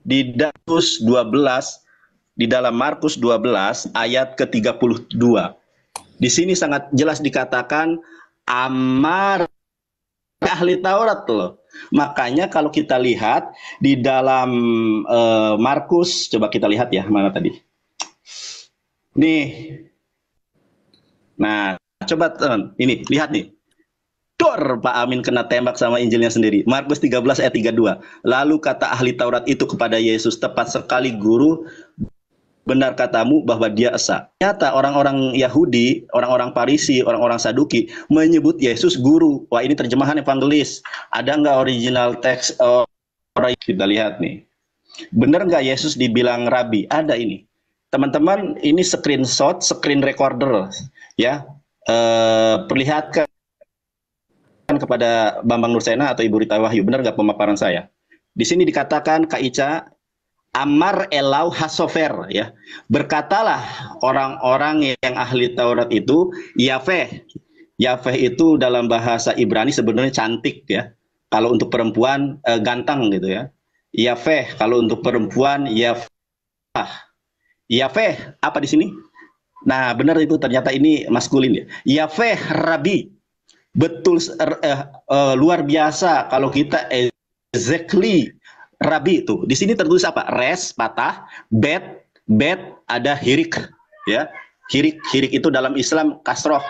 Di dalam Markus 12 ayat ke-32. Di sini sangat jelas dikatakan amar ahli Taurat loh. Makanya kalau kita lihat di dalam Markus, coba kita lihat ya, mana tadi? Nih. Nah, coba ini lihat nih. Dor, Pak Amin kena tembak sama Injilnya sendiri. Markus 13 ayat 32. Lalu kata ahli Taurat itu kepada Yesus, tepat sekali guru, benar katamu bahwa dia esa. Ternyata orang-orang Yahudi, orang-orang Farisi, orang-orang Saduki menyebut Yesus guru. Wah, ini terjemahan evangelis. Ada nggak original teks? Kita lihat nih. Benar nggak Yesus dibilang rabi? Ada ini. Teman-teman, ini screenshot, screen recorder. Ya, perlihatkan kepada Bambang Nursena atau Ibu Rita Wahyu. Benar nggak pemaparan saya? Di sini dikatakan Kak Ica, Amar Elau Hasofer, ya. Berkatalah orang-orang yang ahli Taurat itu, Yahweh. Yahweh itu dalam bahasa Ibrani sebenarnya cantik ya. Kalau untuk perempuan ganteng gitu ya. Yahweh, kalau untuk perempuan Yahweh. Yahweh apa di sini? Nah, benar itu ternyata ini maskulin ya. Yahweh Rabi. Betul luar biasa kalau kita exactly Rabi itu. Di sini tertulis apa? Res patah, bet ada hirik ya. Hirik itu dalam Islam kasroh.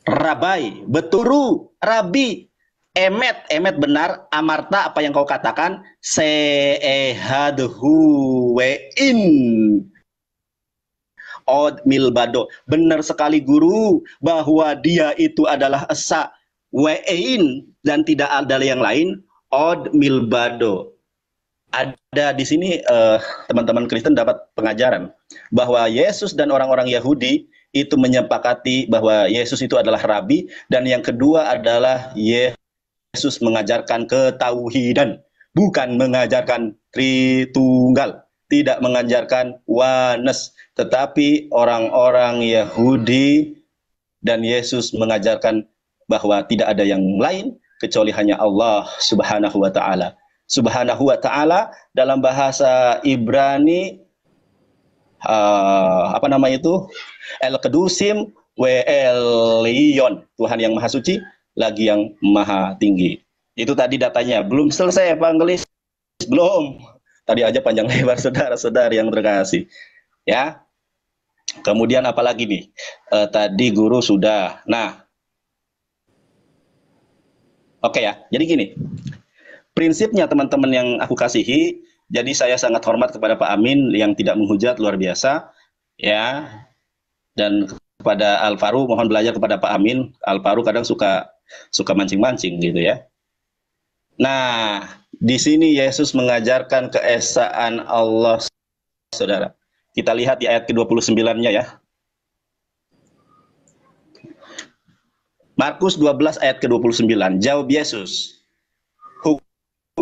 Rabai, beturu, rabi, emet benar, amarta apa yang kau katakan, seehadhu wein. Od milbado, benar sekali guru bahwa dia itu adalah esa wein dan tidak ada yang lain. Od milbado. Ada di sini teman-teman Kristen dapat pengajaran bahwa Yesus dan orang-orang Yahudi itu menyepakati bahwa Yesus itu adalah rabi, dan yang kedua adalah Yesus mengajarkan ketauhidan, bukan mengajarkan Tritunggal, tidak mengajarkan oneness, tetapi orang-orang Yahudi dan Yesus mengajarkan bahwa tidak ada yang lain kecuali hanya Allah Subhanahu wa taala. Subhanahu wa taala dalam bahasa Ibrani apa namanya itu? El-Kedusim wa El-Lion, Tuhan yang Maha Suci lagi yang Maha Tinggi. Itu tadi datanya. Belum selesai evangelis. Belum. Tadi aja panjang lebar saudara-saudari yang terkasih. Ya. Kemudian apalagi nih? Tadi guru sudah. Nah. Oke ya. Jadi gini. Prinsipnya teman-teman yang aku kasihi, jadi saya sangat hormat kepada Pak Amin yang tidak menghujat, luar biasa. Ya. Dan kepada Alvaru, mohon belajar kepada Pak Amin. Alvaru kadang suka mancing-mancing gitu ya. Nah, di sini Yesus mengajarkan keesaan Allah, saudara. Kita lihat di ayat ke-29-nya ya. Markus 12 ayat ke-29. Jawab Yesus, hukum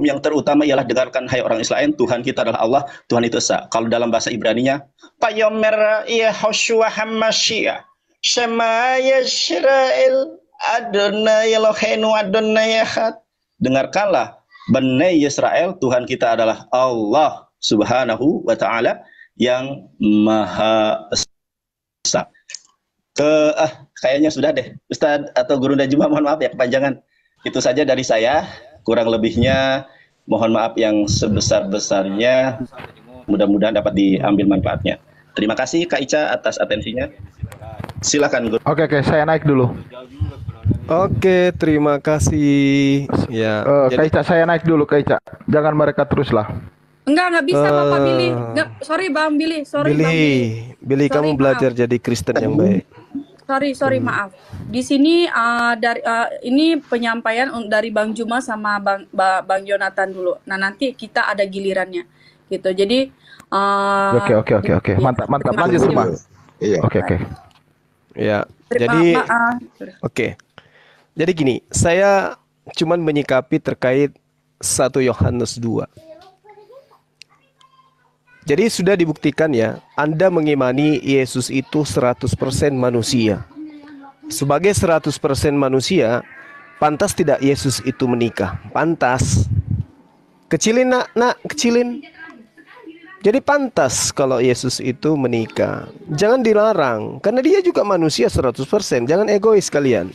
yang terutama ialah dengarkan hai orang Israel, Tuhan kita adalah Allah, Tuhan itu esa. Kalau dalam bahasa Ibraninya, Payomer Yehoshua Hamashiach, Shema Yisrael, Adonai Eloheinu Adonai Echad. Dengarkanlah, Bani Yisrael, Tuhan kita adalah Allah Subhanahu wa taala yang Maha Esa. Kayaknya sudah deh, Ustadz atau Guru Najma, mohon maaf ya kepanjangan. Itu saja dari saya. Kurang lebihnya mohon maaf yang sebesar-besarnya. Mudah-mudahan dapat diambil manfaatnya. Terima kasih Kak Ica atas atensinya. Silakan Guru. Oke, saya naik dulu. Oke, terima kasih. Ya. Kak Ica, saya naik dulu Kak Ica. Jangan mereka teruslah. Nggak bisa Bapak Billy. Nggak, sorry Bang Billy. Sorry Bang Billy. Billy, Sorry, kamu maaf. belajar jadi Kristen yang baik. Sorry maaf. Di sini ini penyampaian dari Bang Juma sama Bang Jonathan dulu. Nah, nanti kita ada gilirannya gitu. Jadi Oke. Mantap. terima Lanjut kasih. Suma. Iya. Oke. Ya. Terima- Jadi Oke. Jadi gini, saya cuman menyikapi terkait 1 Yohanes 2. Jadi sudah dibuktikan ya, Anda mengimani Yesus itu 100% manusia. Sebagai 100% manusia, pantas tidak Yesus itu menikah? Pantas. Kecilin nak, kecilin. Jadi pantas kalau Yesus itu menikah. Jangan dilarang, karena dia juga manusia 100%. Jangan egois kalian.